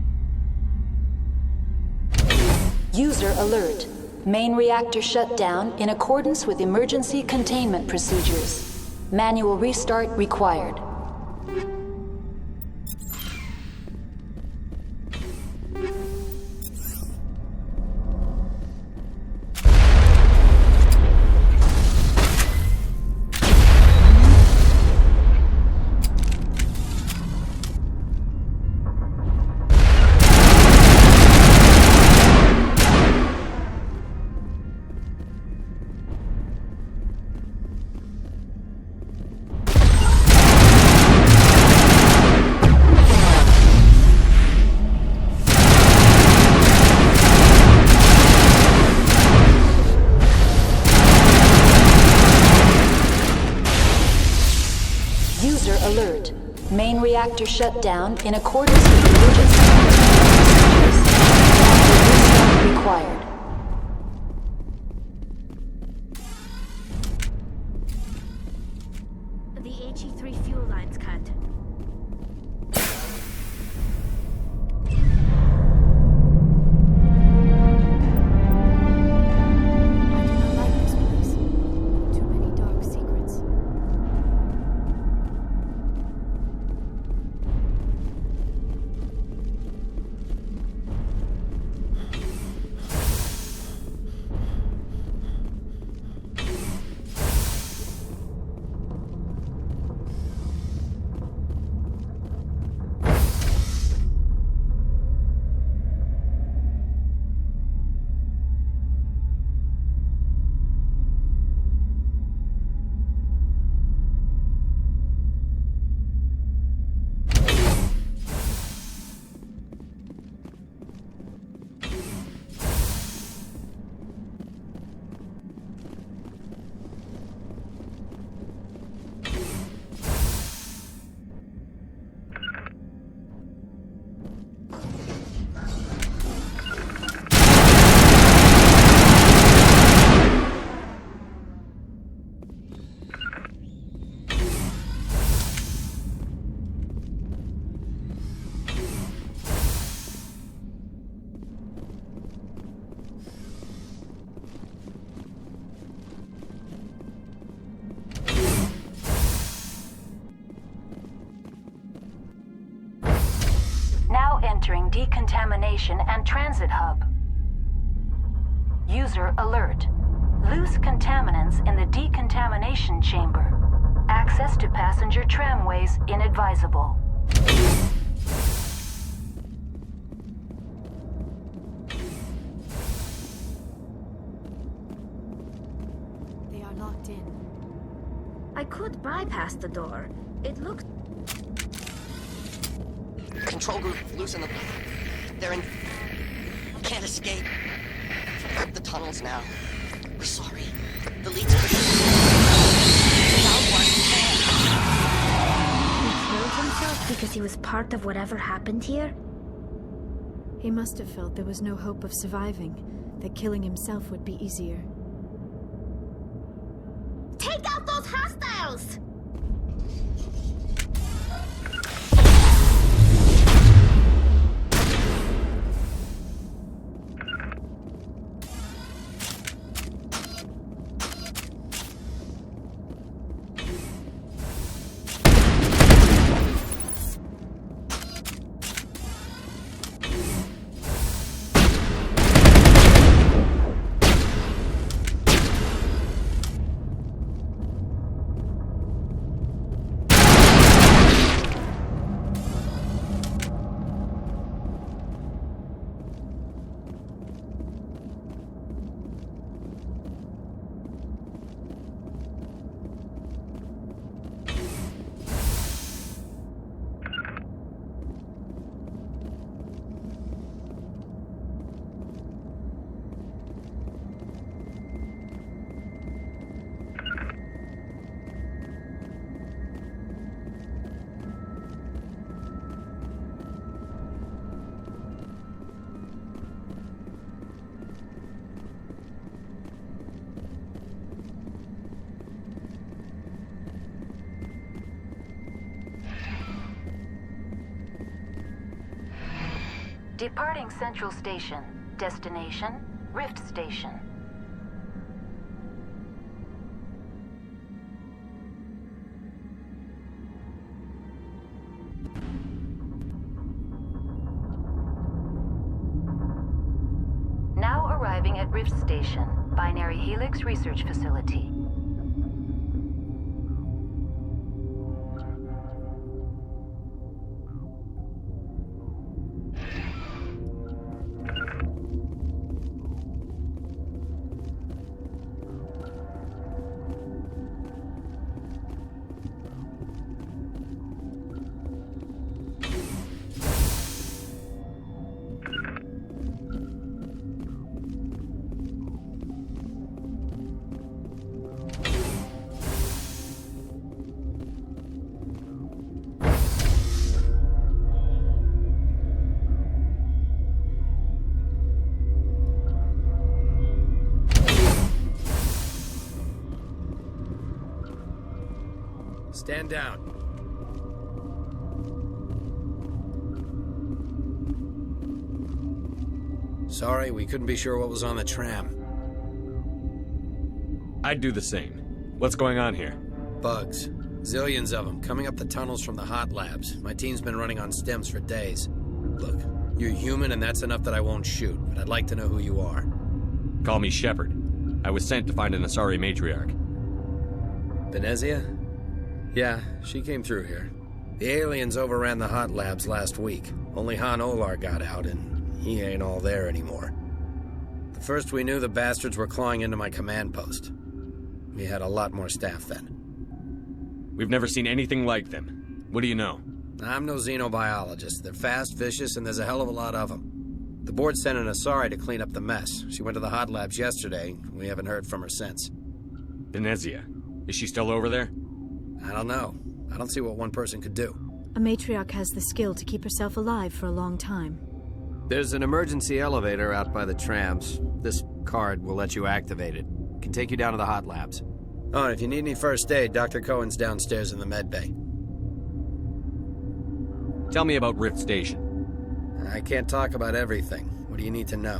User alert. Main reactor shut down in accordance with emergency containment procedures. Manual restart required. Main reactor shut down in accordance with emergency procedures. Required. The HE3 fuel line's cut. Now entering decontamination and transit hub. User alert. Loose contaminants in the decontamination chamber. Access to passenger tramways inadvisable. They are locked in. I could bypass the door. It looked... Control group, loosen them. They're in... Can't escape. Rip the tunnels now. We're sorry. The lead's pretty... He killed himself because he was part of whatever happened here? He must have felt there was no hope of surviving, that killing himself would be easier. Take out those hostiles! Departing Central Station. Destination, Rift Station. Now arriving at Rift Station, Binary Helix Research Facility. Stand down. Sorry, we couldn't be sure what was on the tram. I'd do the same. What's going on here? Bugs. Zillions of them, coming up the tunnels from the hot labs. My team's been running on stems for days. Look, you're human and that's enough that I won't shoot, but I'd like to know who you are. Call me Shepard. I was sent to find an Asari matriarch. Venezia? Yeah, she came through here. The aliens overran the hot labs last week. Only Han Olar got out, and he ain't all there anymore. The first we knew, the bastards were clawing into my command post. We had a lot more staff then. We've never seen anything like them. What do you know? I'm no xenobiologist. They're fast, vicious, and there's a hell of a lot of them. The board sent an Asari to clean up the mess. She went to the hot labs yesterday. We haven't heard from her since. Venezia. Is she still over there? I don't know. I don't see what one person could do. A matriarch has the skill to keep herself alive for a long time. There's an emergency elevator out by the trams. This card will let you activate it. Can take you down to the hot labs. Oh, and if you need any first aid, Dr. Cohen's downstairs in the med bay. Tell me about Rift Station. I can't talk about everything. What do you need to know?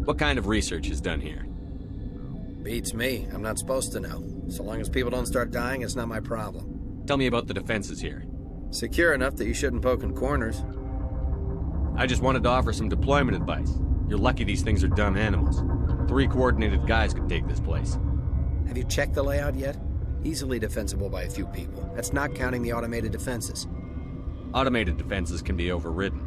What kind of research is done here? Beats me. I'm not supposed to know. So long as people don't start dying, it's not my problem. Tell me about the defenses here. Secure enough that you shouldn't poke in corners. I just wanted to offer some deployment advice. You're lucky these things are dumb animals. 3 coordinated guys could take this place. Have you checked the layout yet? Easily defensible by a few people. That's not counting the automated defenses. Automated defenses can be overridden.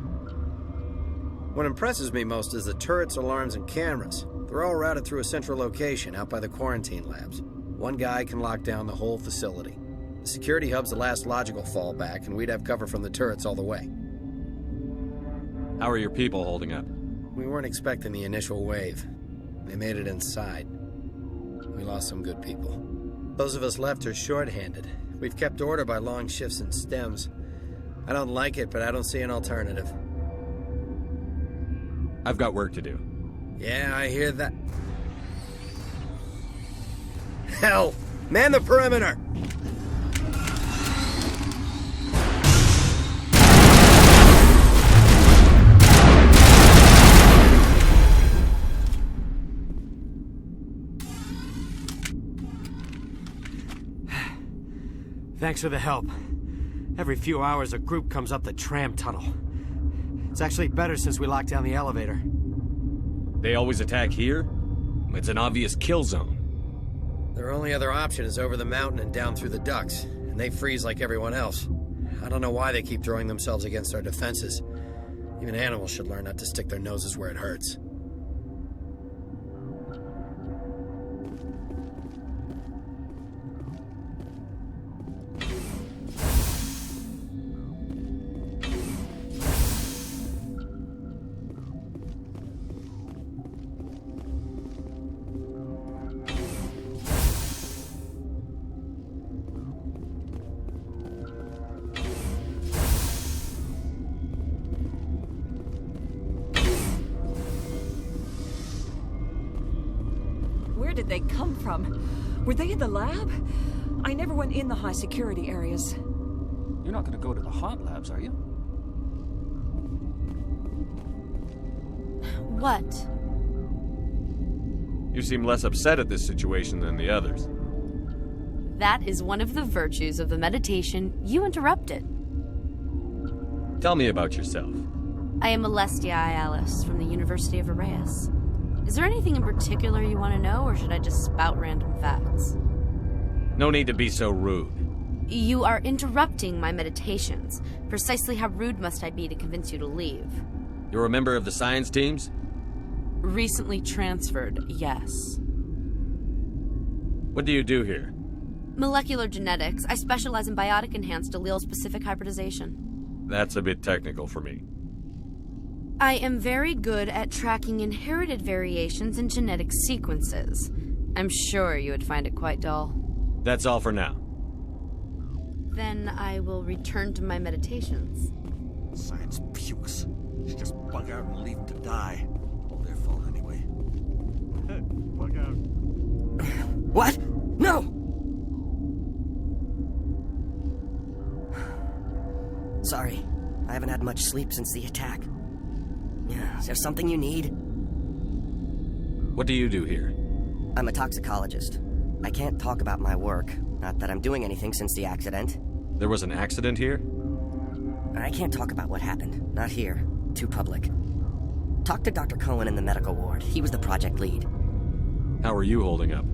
What impresses me most is the turrets, alarms, and cameras. They're all routed through a central location out by the quarantine labs. One guy can lock down the whole facility. The security hub's the last logical fallback, and we'd have cover from the turrets all the way. How are your people holding up? We weren't expecting the initial wave. They made it inside. We lost some good people. Those of us left are short-handed. We've kept order by long shifts and stems. I don't like it, but I don't see an alternative. I've got work to do. Yeah, I hear that. Hell! Man the perimeter! Thanks for the help. Every few hours, a group comes up the tram tunnel. It's actually better since we locked down the elevator. They always attack here? It's an obvious kill zone. Their only other option is over the mountain and down through the ducts, and they freeze like everyone else. I don't know why they keep throwing themselves against our defenses. Even animals should learn not to stick their noses where it hurts. Where did they come from? Were they in the lab? I never went in the high security areas. You're not going to go to the hot labs, are you? What? You seem less upset at this situation than the others. That is one of the virtues of the meditation you interrupted. Tell me about yourself. I am Alestia Alice from the University of Arraeus. Is there anything in particular you want to know, or should I just spout random facts? No need to be so rude. You are interrupting my meditations. Precisely how rude must I be to convince you to leave? You're a member of the science teams? Recently transferred, yes. What do you do here? Molecular genetics. I specialize in biotic-enhanced allele-specific hybridization. That's a bit technical for me. I am very good at tracking inherited variations in genetic sequences. I'm sure you would find it quite dull. That's all for now. Then I will return to my meditations. Science pukes. Should just bug out and leave them to die. All their fault anyway. Bug out. What? No! Sorry, I haven't had much sleep since the attack. Yeah, is there something you need? What do you do here? I'm a toxicologist. I can't talk about my work. Not that I'm doing anything since the accident. There was an accident here? I can't talk about what happened. Not here. Too public. Talk to Dr. Cohen in the medical ward. He was the project lead. How are you holding up?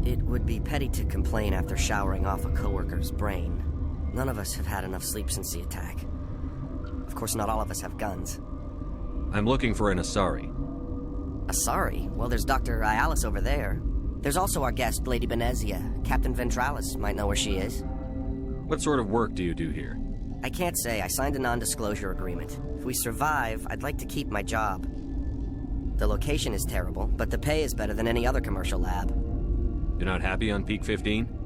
It would be petty to complain after showering off a coworker's brain. None of us have had enough sleep since the attack. Of course, not all of us have guns. I'm looking for an Asari. Asari? Well, there's Dr. Ialis over there. There's also our guest, Lady Benezia. Captain Ventralis might know where she is. What sort of work do you do here? I can't say. I signed a non-disclosure agreement. If we survive, I'd like to keep my job. The location is terrible, but the pay is better than any other commercial lab. You're not happy on Peak 15?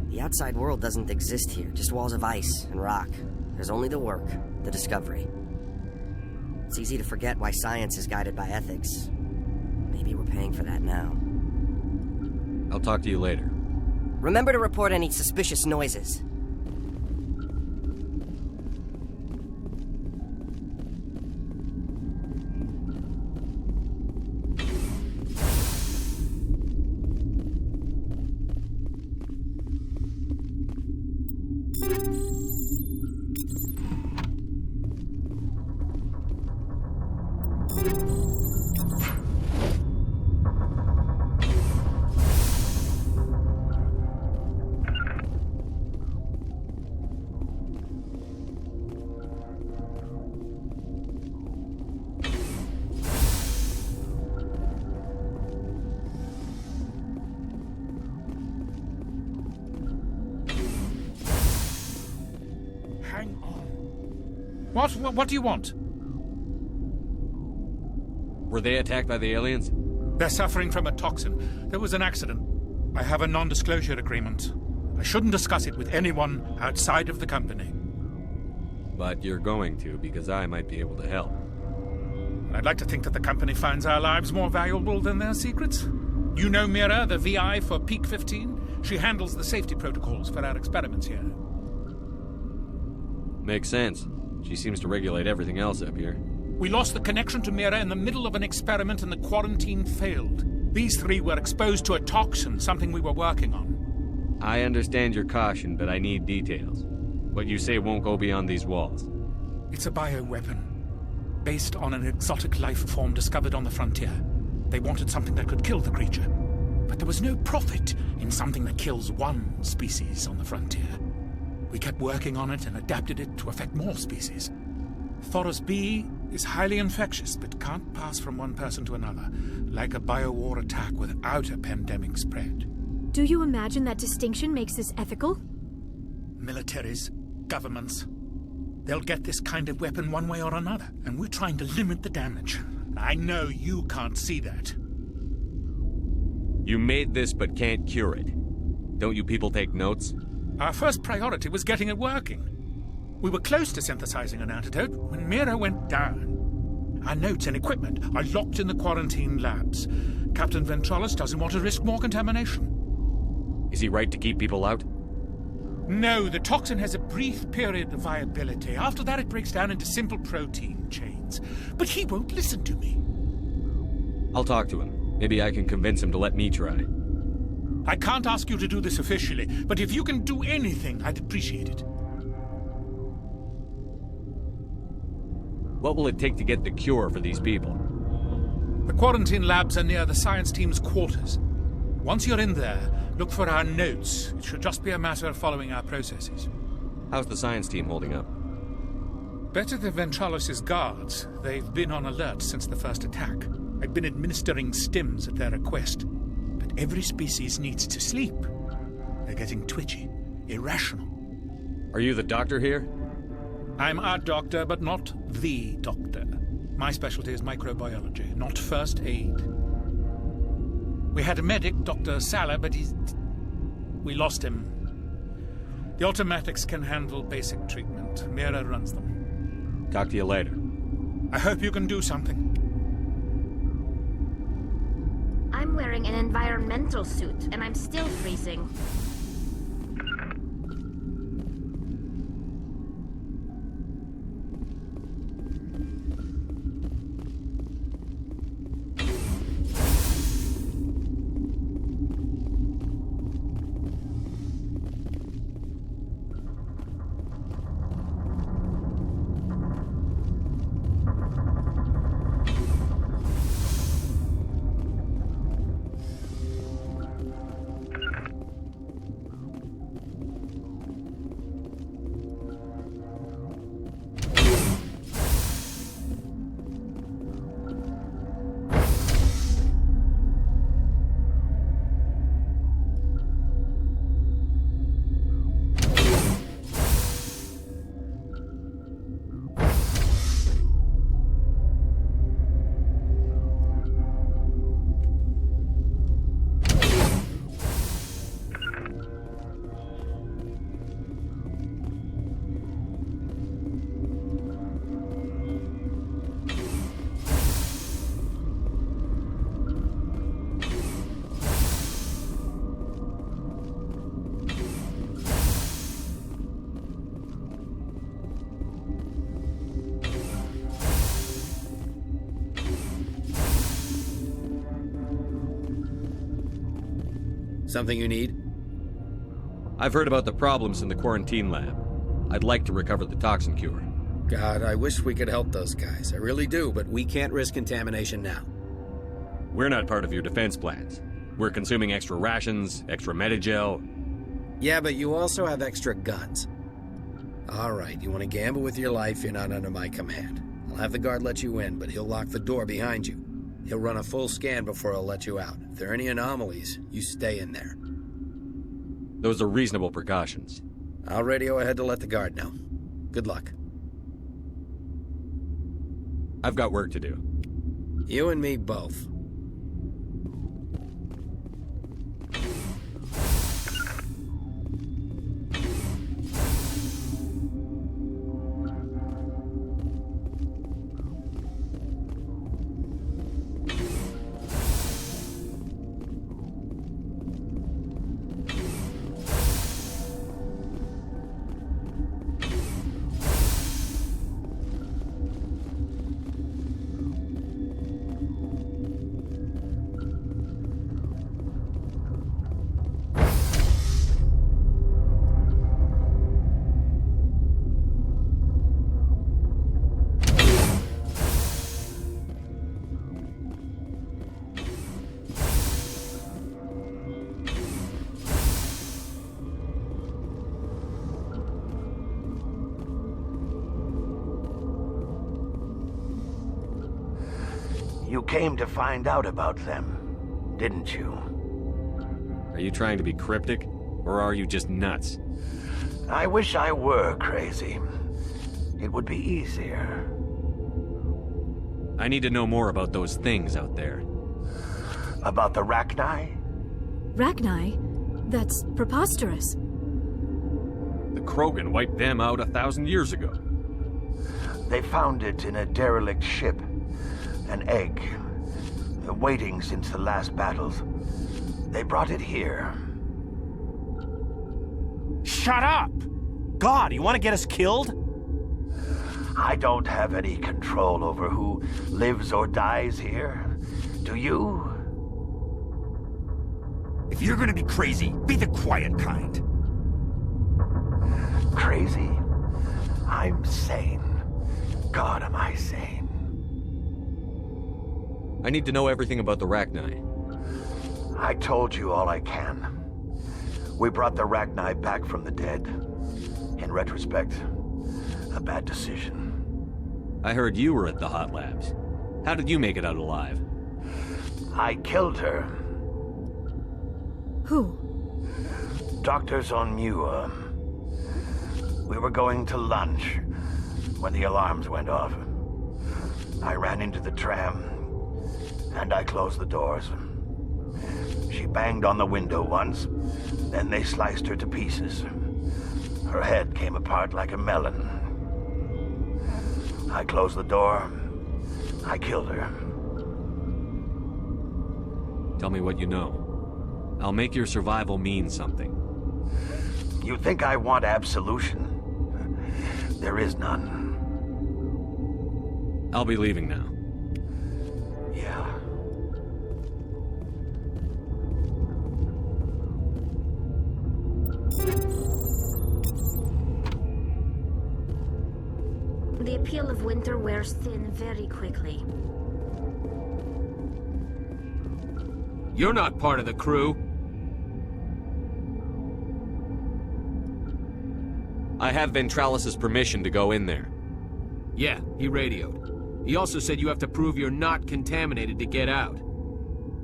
The outside world doesn't exist here, just walls of ice and rock. There's only the work, the discovery. It's easy to forget why science is guided by ethics. Maybe we're paying for that now. I'll talk to you later. Remember to report any suspicious noises. What do you want? Were they attacked by the aliens? They're suffering from a toxin. There was an accident. I have a non-disclosure agreement. I shouldn't discuss it with anyone outside of the company. But you're going to, because I might be able to help. I'd like to think that the company finds our lives more valuable than their secrets. You know Mira, the VI for Peak 15? She handles the safety protocols for our experiments here. Makes sense. She seems to regulate everything else up here. We lost the connection to Mira in the middle of an experiment and the quarantine failed. These three were exposed to a toxin, something we were working on. I understand your caution, but I need details. What you say won't go beyond these walls. It's a bioweapon, based on an exotic life form discovered on the frontier. They wanted something that could kill the creature. But there was no profit in something that kills one species on the frontier. We kept working on it and adapted it to affect more species. Thoros B is highly infectious, but can't pass from one person to another, like a biowar attack without a pandemic spread. Do you imagine that distinction makes this ethical? Militaries, governments, they'll get this kind of weapon one way or another, and we're trying to limit the damage. I know you can't see that. You made this but can't cure it. Don't you people take notes? Our first priority was getting it working. We were close to synthesizing an antidote when Mira went down. Our notes and equipment are locked in the quarantine labs. Captain Ventralis doesn't want to risk more contamination. Is he right to keep people out? No, the toxin has a brief period of viability. After that, it breaks down into simple protein chains. But he won't listen to me. I'll talk to him. Maybe I can convince him to let me try. I can't ask you to do this officially, but if you can do anything, I'd appreciate it. What will it take to get the cure for these people? The quarantine labs are near the science team's quarters. Once you're in there, look for our notes. It should just be a matter of following our processes. How's the science team holding up? Better than Ventralis' guards. They've been on alert since the first attack. I've been administering stims at their request. But every species needs to sleep. They're getting twitchy, irrational. Are you the doctor here? I'm a doctor, but not the doctor. My specialty is microbiology, not first aid. We had a medic, Dr. Salah, but we lost him. The automatics can handle basic treatment. Mira runs them. Talk to you later. I hope you can do something. I'm wearing an environmental suit, and I'm still freezing. Something you need? I've heard about the problems in the quarantine lab. I'd like to recover the toxin cure. God, I wish we could help those guys. I really do, but we can't risk contamination now. We're not part of your defense plans. We're consuming extra rations, extra Medigel. Yeah, but you also have extra guns. All right, you want to gamble with your life, you're not under my command. I'll have the guard let you in, but he'll lock the door behind you. He'll run a full scan before he'll let you out. If there are any anomalies, you stay in there. Those are reasonable precautions. I'll radio ahead to let the guard know. Good luck. I've got work to do. You and me both. You came to find out about them, didn't you? Are you trying to be cryptic, or are you just nuts? I wish I were crazy. It would be easier. I need to know more about those things out there. About the Rachni? Rachni? That's preposterous. The Krogan wiped them out 1,000 years ago. They found it in a derelict ship. An egg. Waiting since the last battles. They brought it here. Shut up! God, you want to get us killed? I don't have any control over who lives or dies here. Do you? If you're gonna be crazy, be the quiet kind. Crazy? I'm sane. God, am I sane. I need to know everything about the Rachni. I told you all I can. We brought the Rachni back from the dead. In retrospect, a bad decision. I heard you were at the hot labs. How did you make it out alive? I killed her. Who? Doctors on Muir. We were going to lunch when the alarms went off. I ran into the tram, and I closed the doors. She banged on the window once, then they sliced her to pieces. Her head came apart like a melon. I closed the door. I killed her. Tell me what you know. I'll make your survival mean something. You think I want absolution? There is none. I'll be leaving now. Yeah. The appeal of winter wears thin very quickly. You're not part of the crew. I have Ventralis's permission to go in there. Yeah, he radioed. He also said you have to prove you're not contaminated to get out.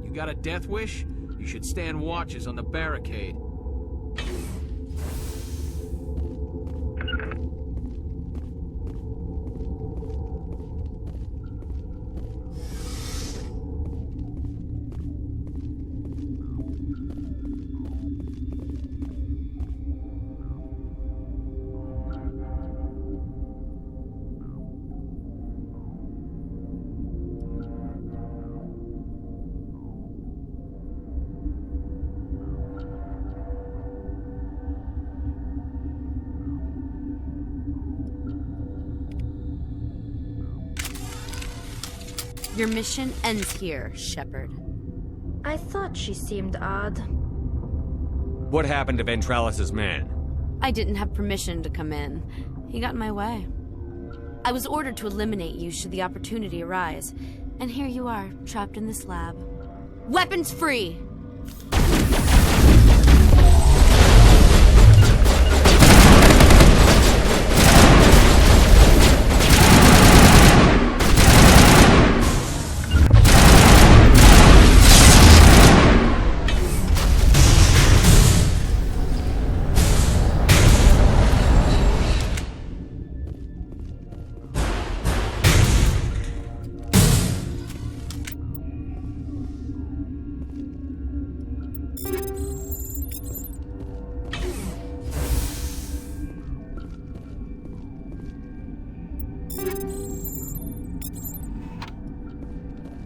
You got a death wish? You should stand watches on the barricade. Your mission ends here, Shepard. I thought she seemed odd. What happened to Ventralis's man? I didn't have permission to come in. He got in my way. I was ordered to eliminate you should the opportunity arise. And here you are, trapped in this lab. Weapons free!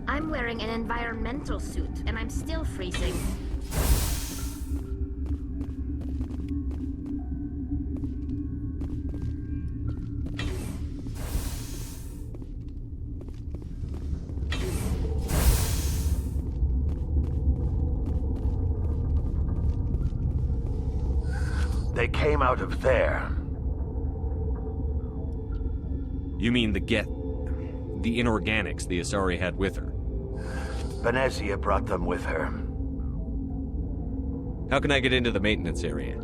I'm wearing an environmental suit, and I'm still freezing. They came out of there. You mean the inorganics the Asari had with her? Venezia brought them with her. How can I get into the maintenance area?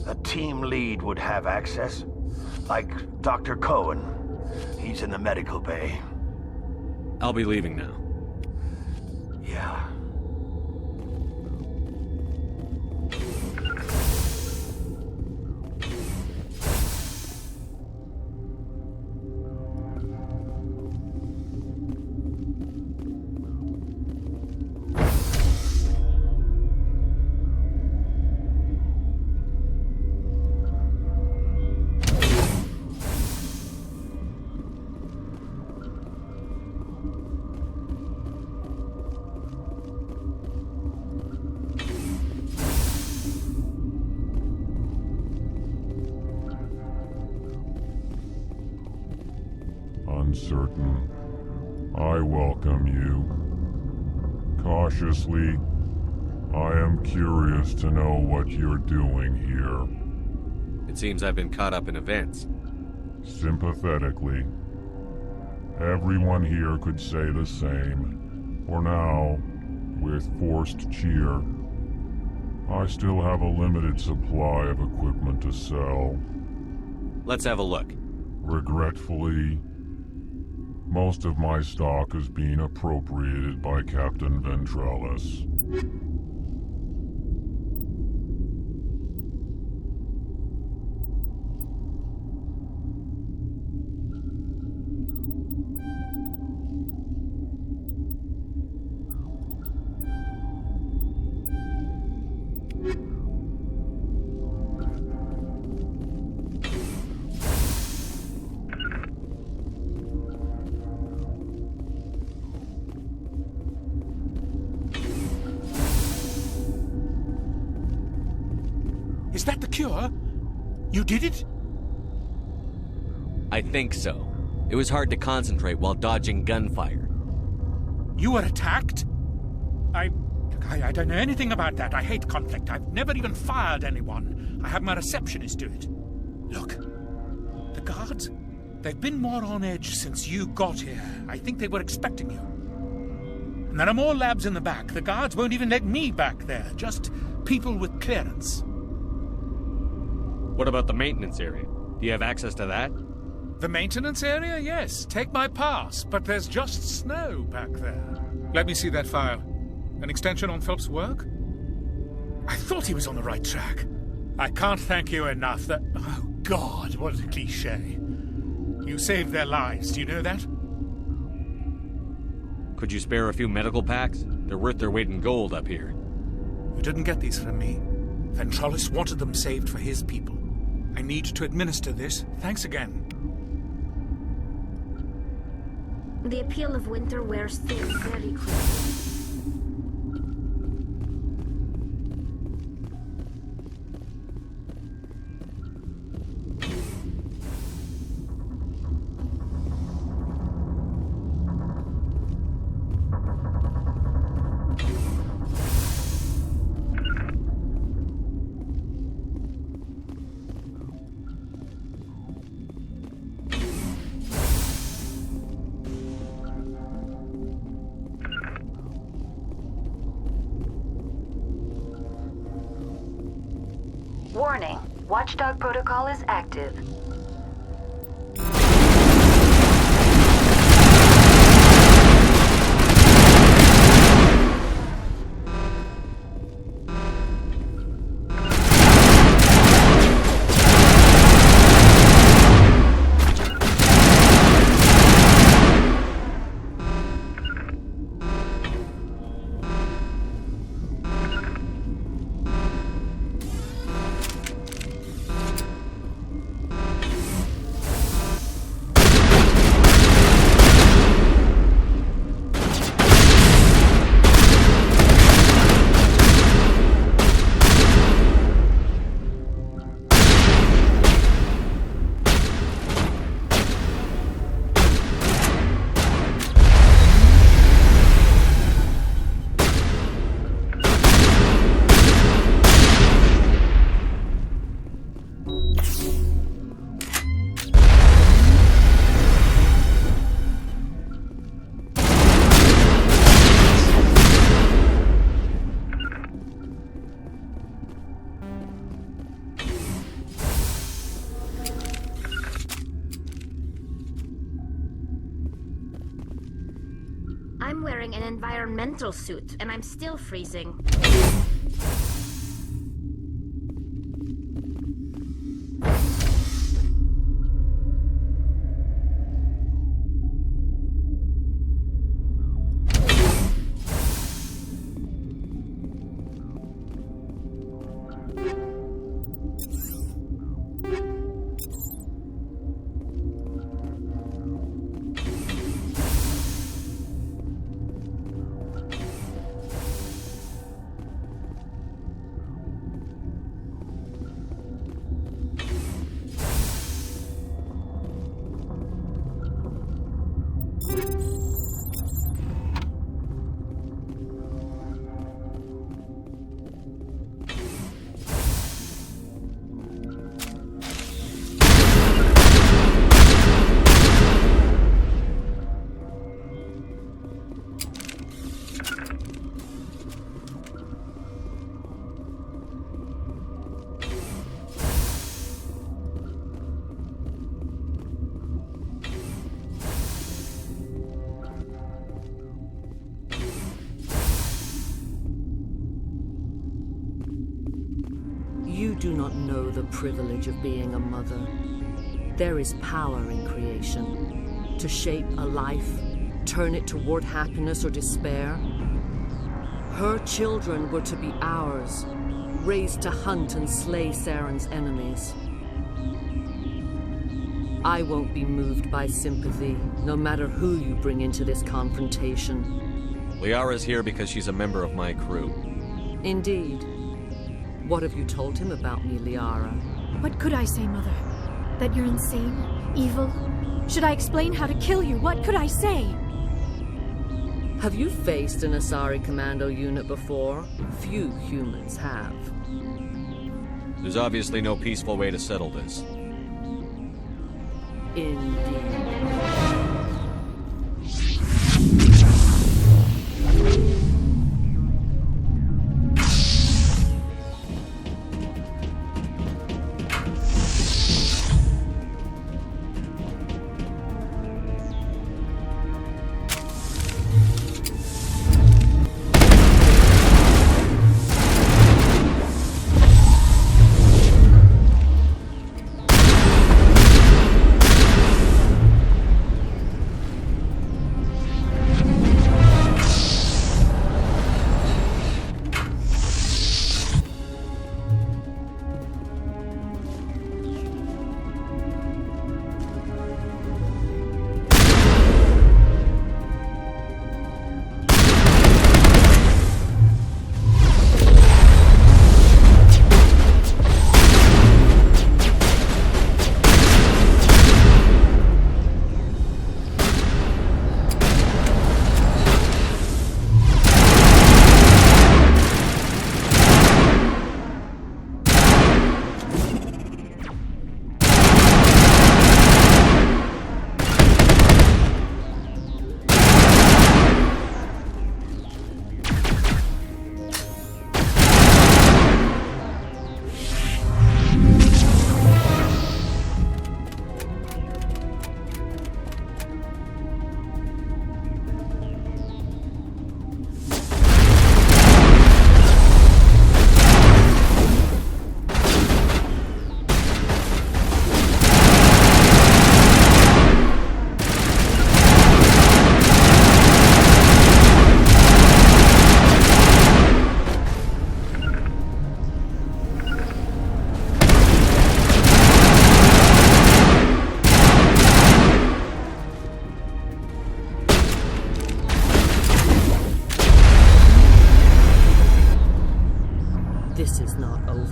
A team lead would have access. Like Dr. Cohen. He's in the medical bay. I'll be leaving now. Yeah. Uncertain. I welcome you. Cautiously, I am curious to know what you're doing here. It seems I've been caught up in events. Sympathetically. Everyone here could say the same. For now, with forced cheer, I still have a limited supply of equipment to sell. Let's have a look. Regretfully, most of my stock is being appropriated by Captain Ventralis. Is that the cure? You did it? I think so. It was hard to concentrate while dodging gunfire. You were attacked? I don't know anything about that. I hate conflict. I've never even fired anyone. I have my receptionist do it. Look, the guards, they've been more on edge since you got here. I think they were expecting you. And there are more labs in the back. The guards won't even let me back there. Just people with clearance. What about the maintenance area? Do you have access to that? The maintenance area? Yes. Take my pass. But there's just snow back there. Let me see that file. An extension on Phelps' work? I thought he was on the right track. I can't thank you enough that... Oh, God, what a cliché. You saved their lives. Do you know that? Could you spare a few medical packs? They're worth their weight in gold up here. You didn't get these from me. Ventralis wanted them saved for his people. I need to administer this. Thanks again. The appeal of winter wears thin very quickly. Warning, Watchdog protocol is active. I'm wearing an environmental suit, and I'm still freezing. You do not know the privilege of being a mother. There is power in creation. To shape a life, turn it toward happiness or despair. Her children were to be ours, raised to hunt and slay Saren's enemies. I won't be moved by sympathy, no matter who you bring into this confrontation. Liara's here because she's a member of my crew. Indeed. What have you told him about me, Liara? What could I say, Mother? That you're insane? Evil? Should I explain how to kill you? What could I say? Have you faced an Asari commando unit before? Few humans have. There's obviously no peaceful way to settle this. Indeed.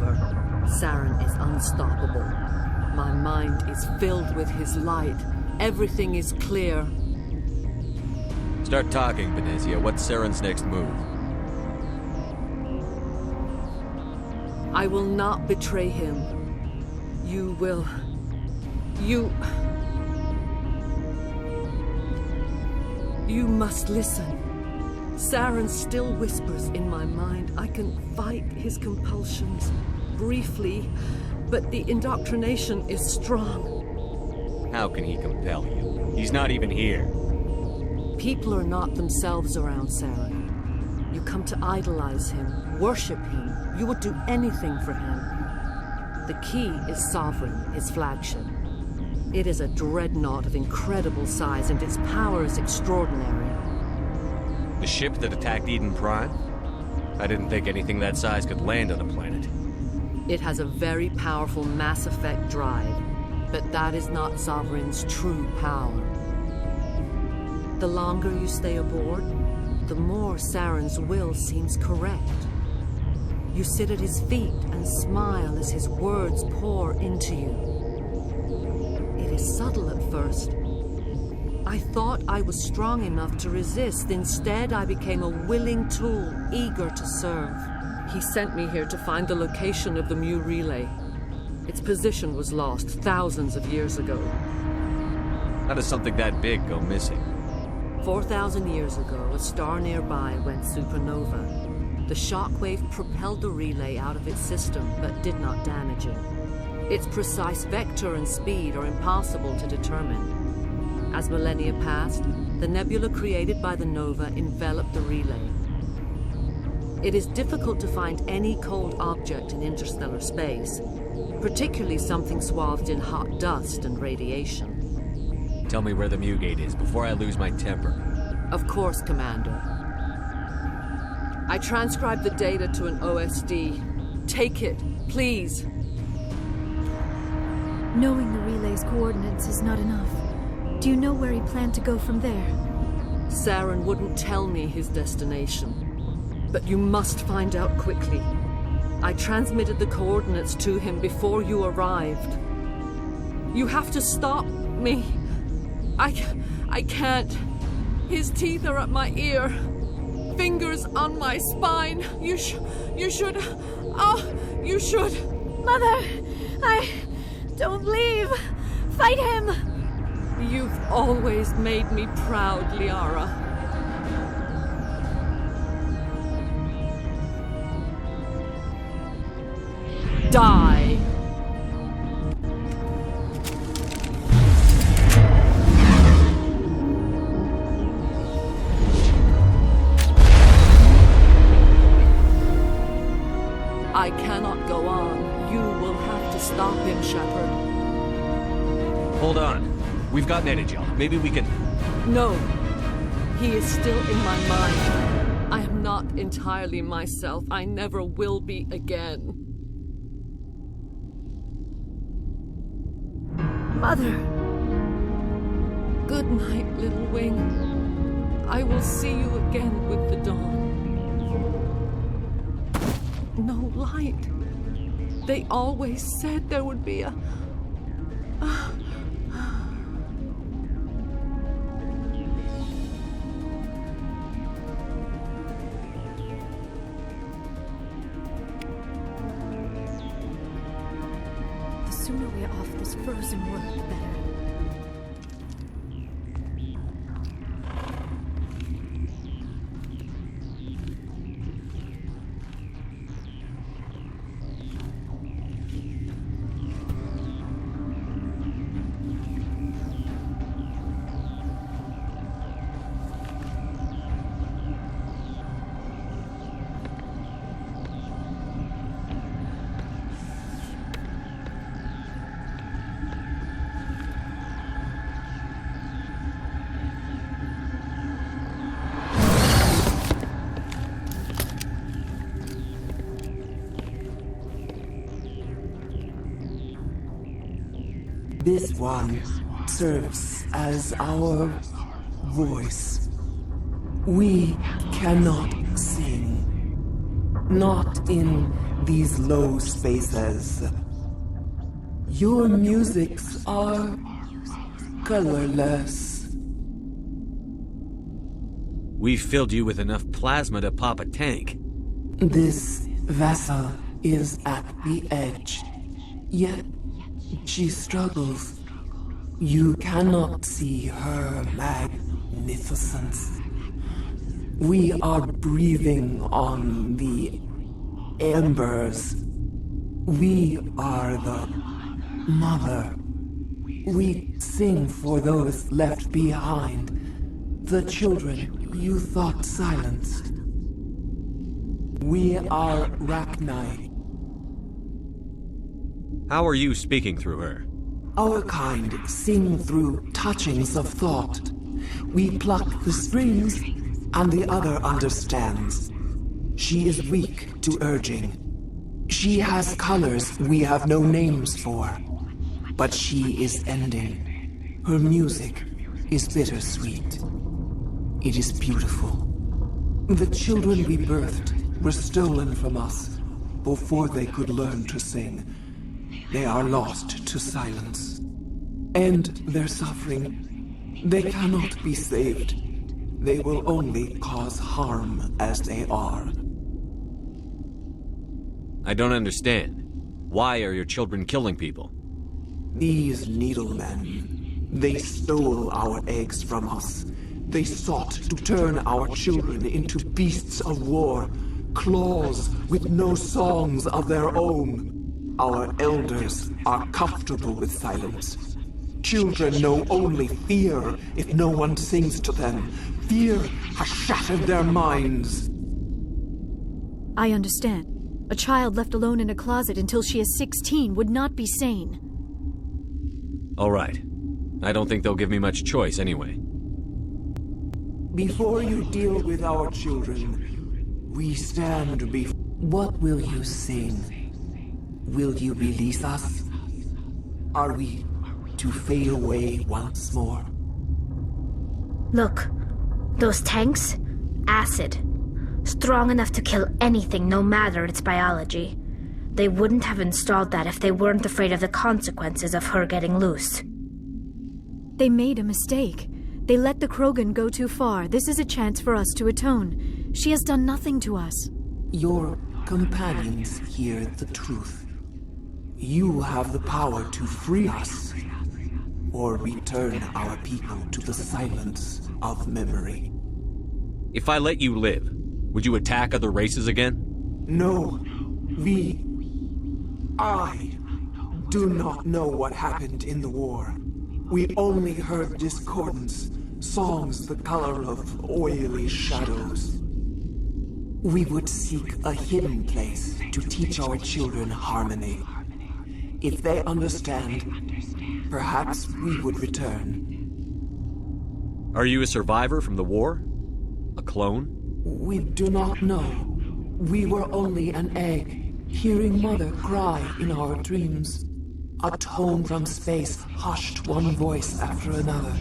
over. Saren is unstoppable. My mind is filled with his light. Everything is clear. Start talking, Venezia. What's Saren's next move? I will not betray him. You will... You must listen. Saren still whispers in my mind. I can fight his compulsions briefly, but the indoctrination is strong. How can he compel you? He's not even here. People are not themselves around Saren. You come to idolize him, worship him. You would do anything for him. The key is Sovereign, his flagship. It is a dreadnought of incredible size, and its power is extraordinary. The ship that attacked Eden Prime? I didn't think anything that size could land on a planet. It has a very powerful mass effect drive, but that is not Sovereign's true power. The longer you stay aboard, the more Saren's will seems correct. You sit at his feet and smile as his words pour into you. It is subtle at first. I thought I was strong enough to resist. Instead, I became a willing tool, eager to serve. He sent me here to find the location of the Mu relay. Its position was lost thousands of years ago. How does something that big go missing? 4,000 years ago, a star nearby went supernova. The shockwave propelled the relay out of its system, but did not damage it. Its precise vector and speed are impossible to determine. As millennia passed, the nebula created by the nova enveloped the relay. It is difficult to find any cold object in interstellar space, particularly something swathed in hot dust and radiation. Tell me where the Mu gate is before I lose my temper. Of course, Commander. I transcribed the data to an OSD. Take it, please. Knowing the relay's coordinates is not enough. Do you know where he planned to go from there? Saren wouldn't tell me his destination. But you must find out quickly. I transmitted the coordinates to him before you arrived. You have to stop me. I can't. His teeth are at my ear. Fingers on my spine. You should. Oh, you should. Mother, don't leave. Fight him. You've always made me proud, Liara. Die! I cannot go on. You will have to stop him, Shepard. Hold on. We've got Energel. Maybe we can... No. He is still in my mind. I am not entirely myself. I never will be again. Mother! Good night, little wing. I will see you again with the dawn. No light. They always said there would be a... The sooner we're off this frozen world, the better. This one serves as our voice. We cannot sing. Not in these low spaces. Your musics are colorless. We filled you with enough plasma to pop a tank. This vessel is at the edge, yet she struggles. You cannot see her magnificence. We are breathing on the embers. We are the mother. We sing for those left behind, the children you thought silenced. We are Rachni. How are you speaking through her? Our kind sing through touchings of thought. We pluck the strings, and the other understands. She is weak to urging. She has colors we have no names for. But she is ending. Her music is bittersweet. It is beautiful. The children we birthed were stolen from us before they could learn to sing. They are lost to silence. And their suffering, they cannot be saved. They will only cause harm as they are. I don't understand. Why are your children killing people? These needlemen, they stole our eggs from us. They sought to turn our children into beasts of war, claws with no songs of their own. Our elders are comfortable with silence. Children know only fear if no one sings to them. Fear has shattered their minds. I understand. A child left alone in a closet until she is 16 would not be sane. All right. I don't think they'll give me much choice anyway. Before you deal with our children, we stand before... What will you sing? Will you release us? Are we to fade away once more? Look, those tanks? Acid. Strong enough to kill anything, no matter its biology. They wouldn't have installed that if they weren't afraid of the consequences of her getting loose. They made a mistake. They let the Krogan go too far. This is a chance for us to atone. She has done nothing to us. Your companions hear the truth. You have the power to free us, or return our people to the silence of memory. If I let you live, would you attack other races again? No. I do not know what happened in the war. We only heard discordance, songs the color of oily shadows. We would seek a hidden place to teach our children harmony. If they understand, perhaps we would return. Are you a survivor from the war? A clone? We do not know. We were only an egg, hearing Mother cry in our dreams. A tone from space hushed one voice after another.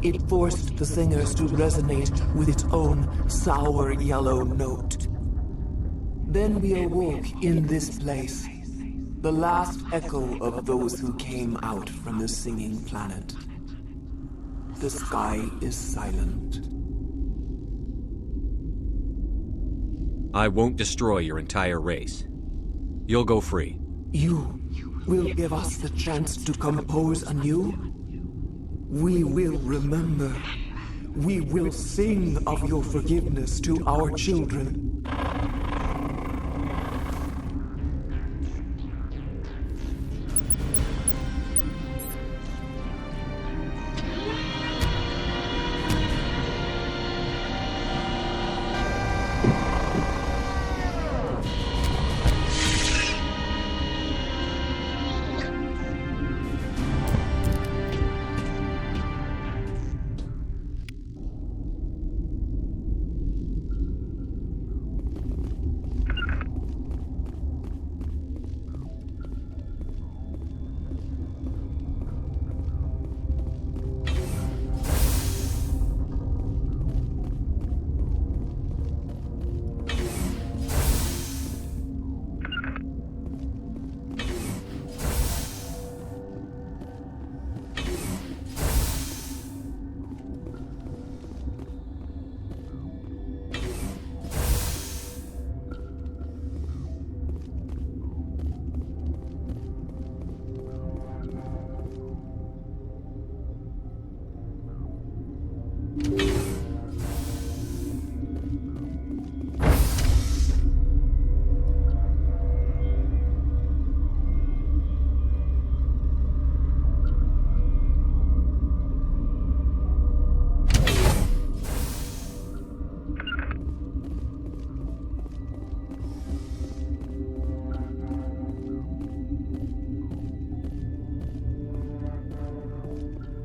It forced the singers to resonate with its own sour yellow note. Then we awoke in this place, the last echo of those who came out from the singing planet. The sky is silent. I won't destroy your entire race. You'll go free. You will give us the chance to compose anew? We will remember. We will sing of your forgiveness to our children.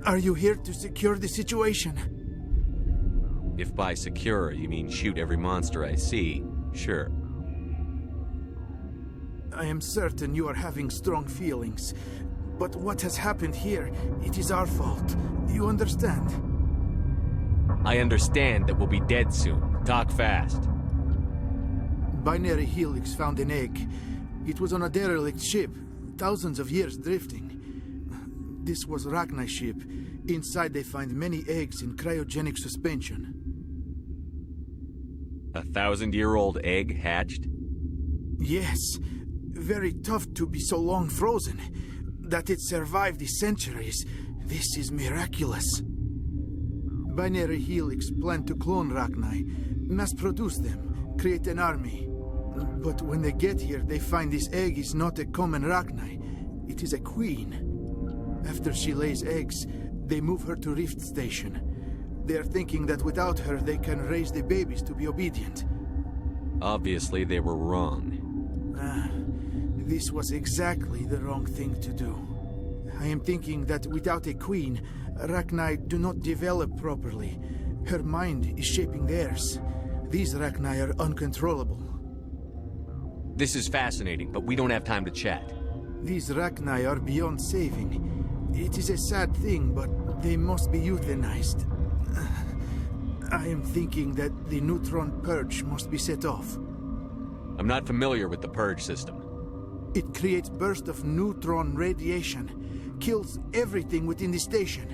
Are you here to secure the situation? If by secure you mean shoot every monster I see, sure. I am certain you are having strong feelings. But what has happened here, it is our fault. You understand? I understand that we'll be dead soon. Talk fast. Binary Helix found an egg. It was on a derelict ship, thousands of years drifting. This was Rachni's ship. Inside they find many eggs in cryogenic suspension. A 1,000-year-old egg hatched? Yes. Very tough to be so long frozen. That it survived the centuries. This is miraculous. Binary Helix planned to clone Rachni, mass-produce them, create an army. But when they get here, they find this egg is not a common Rachni. It is a queen. After she lays eggs, they move her to Rift Station. They are thinking that without her, they can raise the babies to be obedient. Obviously, they were wrong. This was exactly the wrong thing to do. I am thinking that without a queen, Rachni do not develop properly. Her mind is shaping theirs. These Rachni are uncontrollable. This is fascinating, but we don't have time to chat. These Rachni are beyond saving. It is a sad thing, but they must be euthanized. I am thinking that the neutron purge must be set off. I'm not familiar with the purge system. It creates bursts of neutron radiation, kills everything within the station.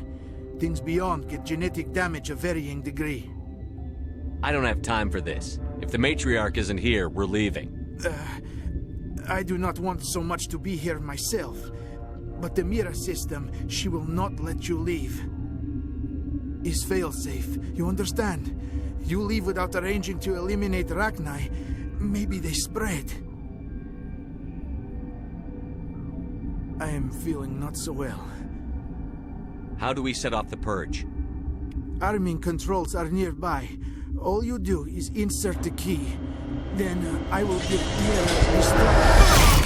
Things beyond get genetic damage of varying degree. I don't have time for this. If the matriarch isn't here, we're leaving. I do not want so much to be here myself. But the Mira system, she will not let you leave. Is fail-safe, you understand? You leave without arranging to eliminate Rachni, maybe they spread. I am feeling not so well. How do we set off the purge? Arming controls are nearby. All you do is insert the key. Then I will give Mira the start.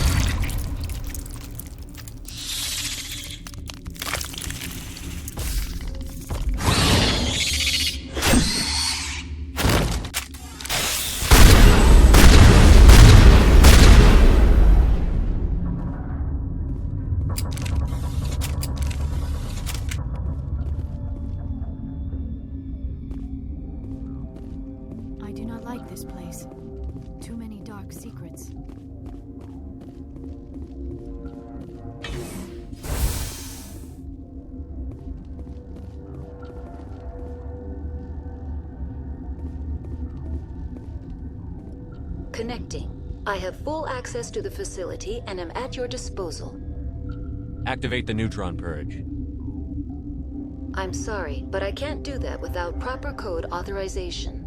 Connecting. I have full access to the facility and am at your disposal. Activate the neutron purge. I'm sorry, but I can't do that without proper code authorization.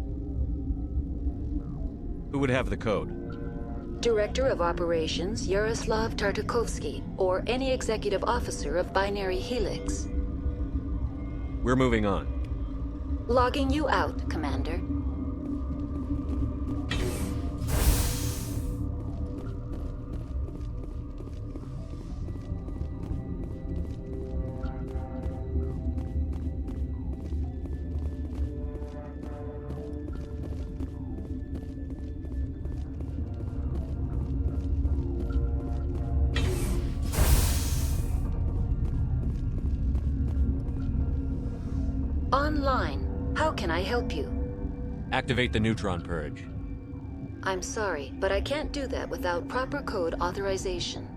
Who would have the code? Director of Operations Yaroslav Tartakovsky, or any executive officer of Binary Helix. We're moving on. Logging you out, Commander. Online. How can I help you? Activate the neutron purge. I'm sorry, but I can't do that without proper code authorization.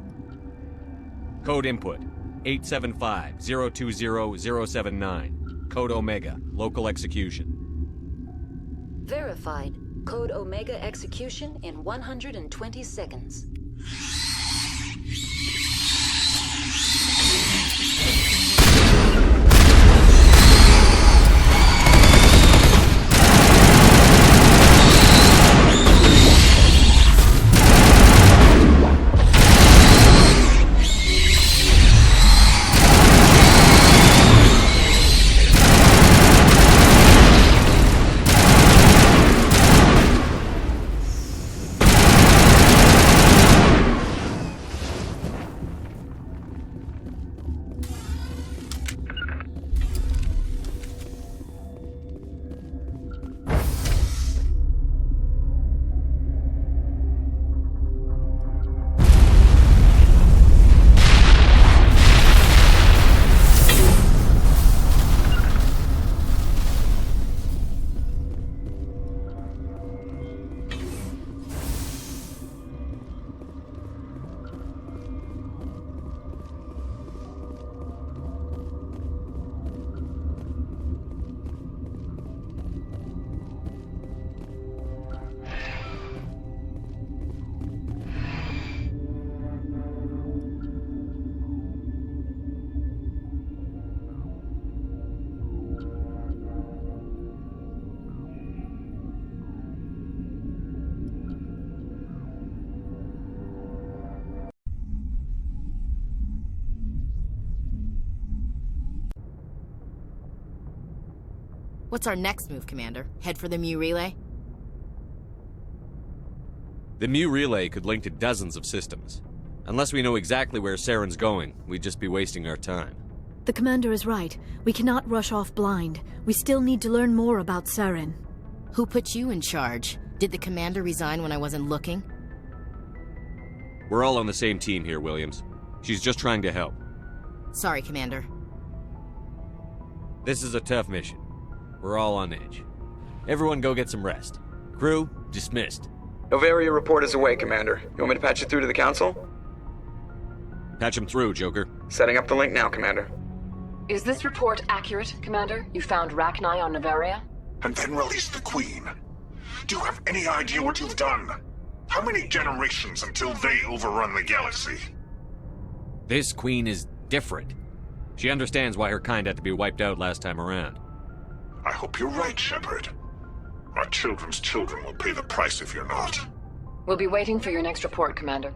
Code input 875-020-079. Code Omega. Local execution. Verified. Code Omega execution in 120 seconds. What's our next move, Commander? Head for the Mu Relay? The Mu Relay could link to dozens of systems. Unless we know exactly where Saren's going, we'd just be wasting our time. The commander is right. We cannot rush off blind. We still need to learn more about Saren. Who put you in charge? Did the commander resign when I wasn't looking? We're all on the same team here, Williams. She's just trying to help. Sorry, Commander. This is a tough mission. We're all on edge. Everyone go get some rest. Crew, dismissed. Noveria report is away, Commander. You want me to patch it through to the Council? Patch him through, Joker. Setting up the link now, Commander. Is this report accurate, Commander? You found Rachni on Noveria? And then released the Queen. Do you have any idea what you've done? How many generations until they overrun the galaxy? This Queen is different. She understands why her kind had to be wiped out last time around. I hope you're right, Shepard. Our children's children will pay the price if you're not. We'll be waiting for your next report, Commander.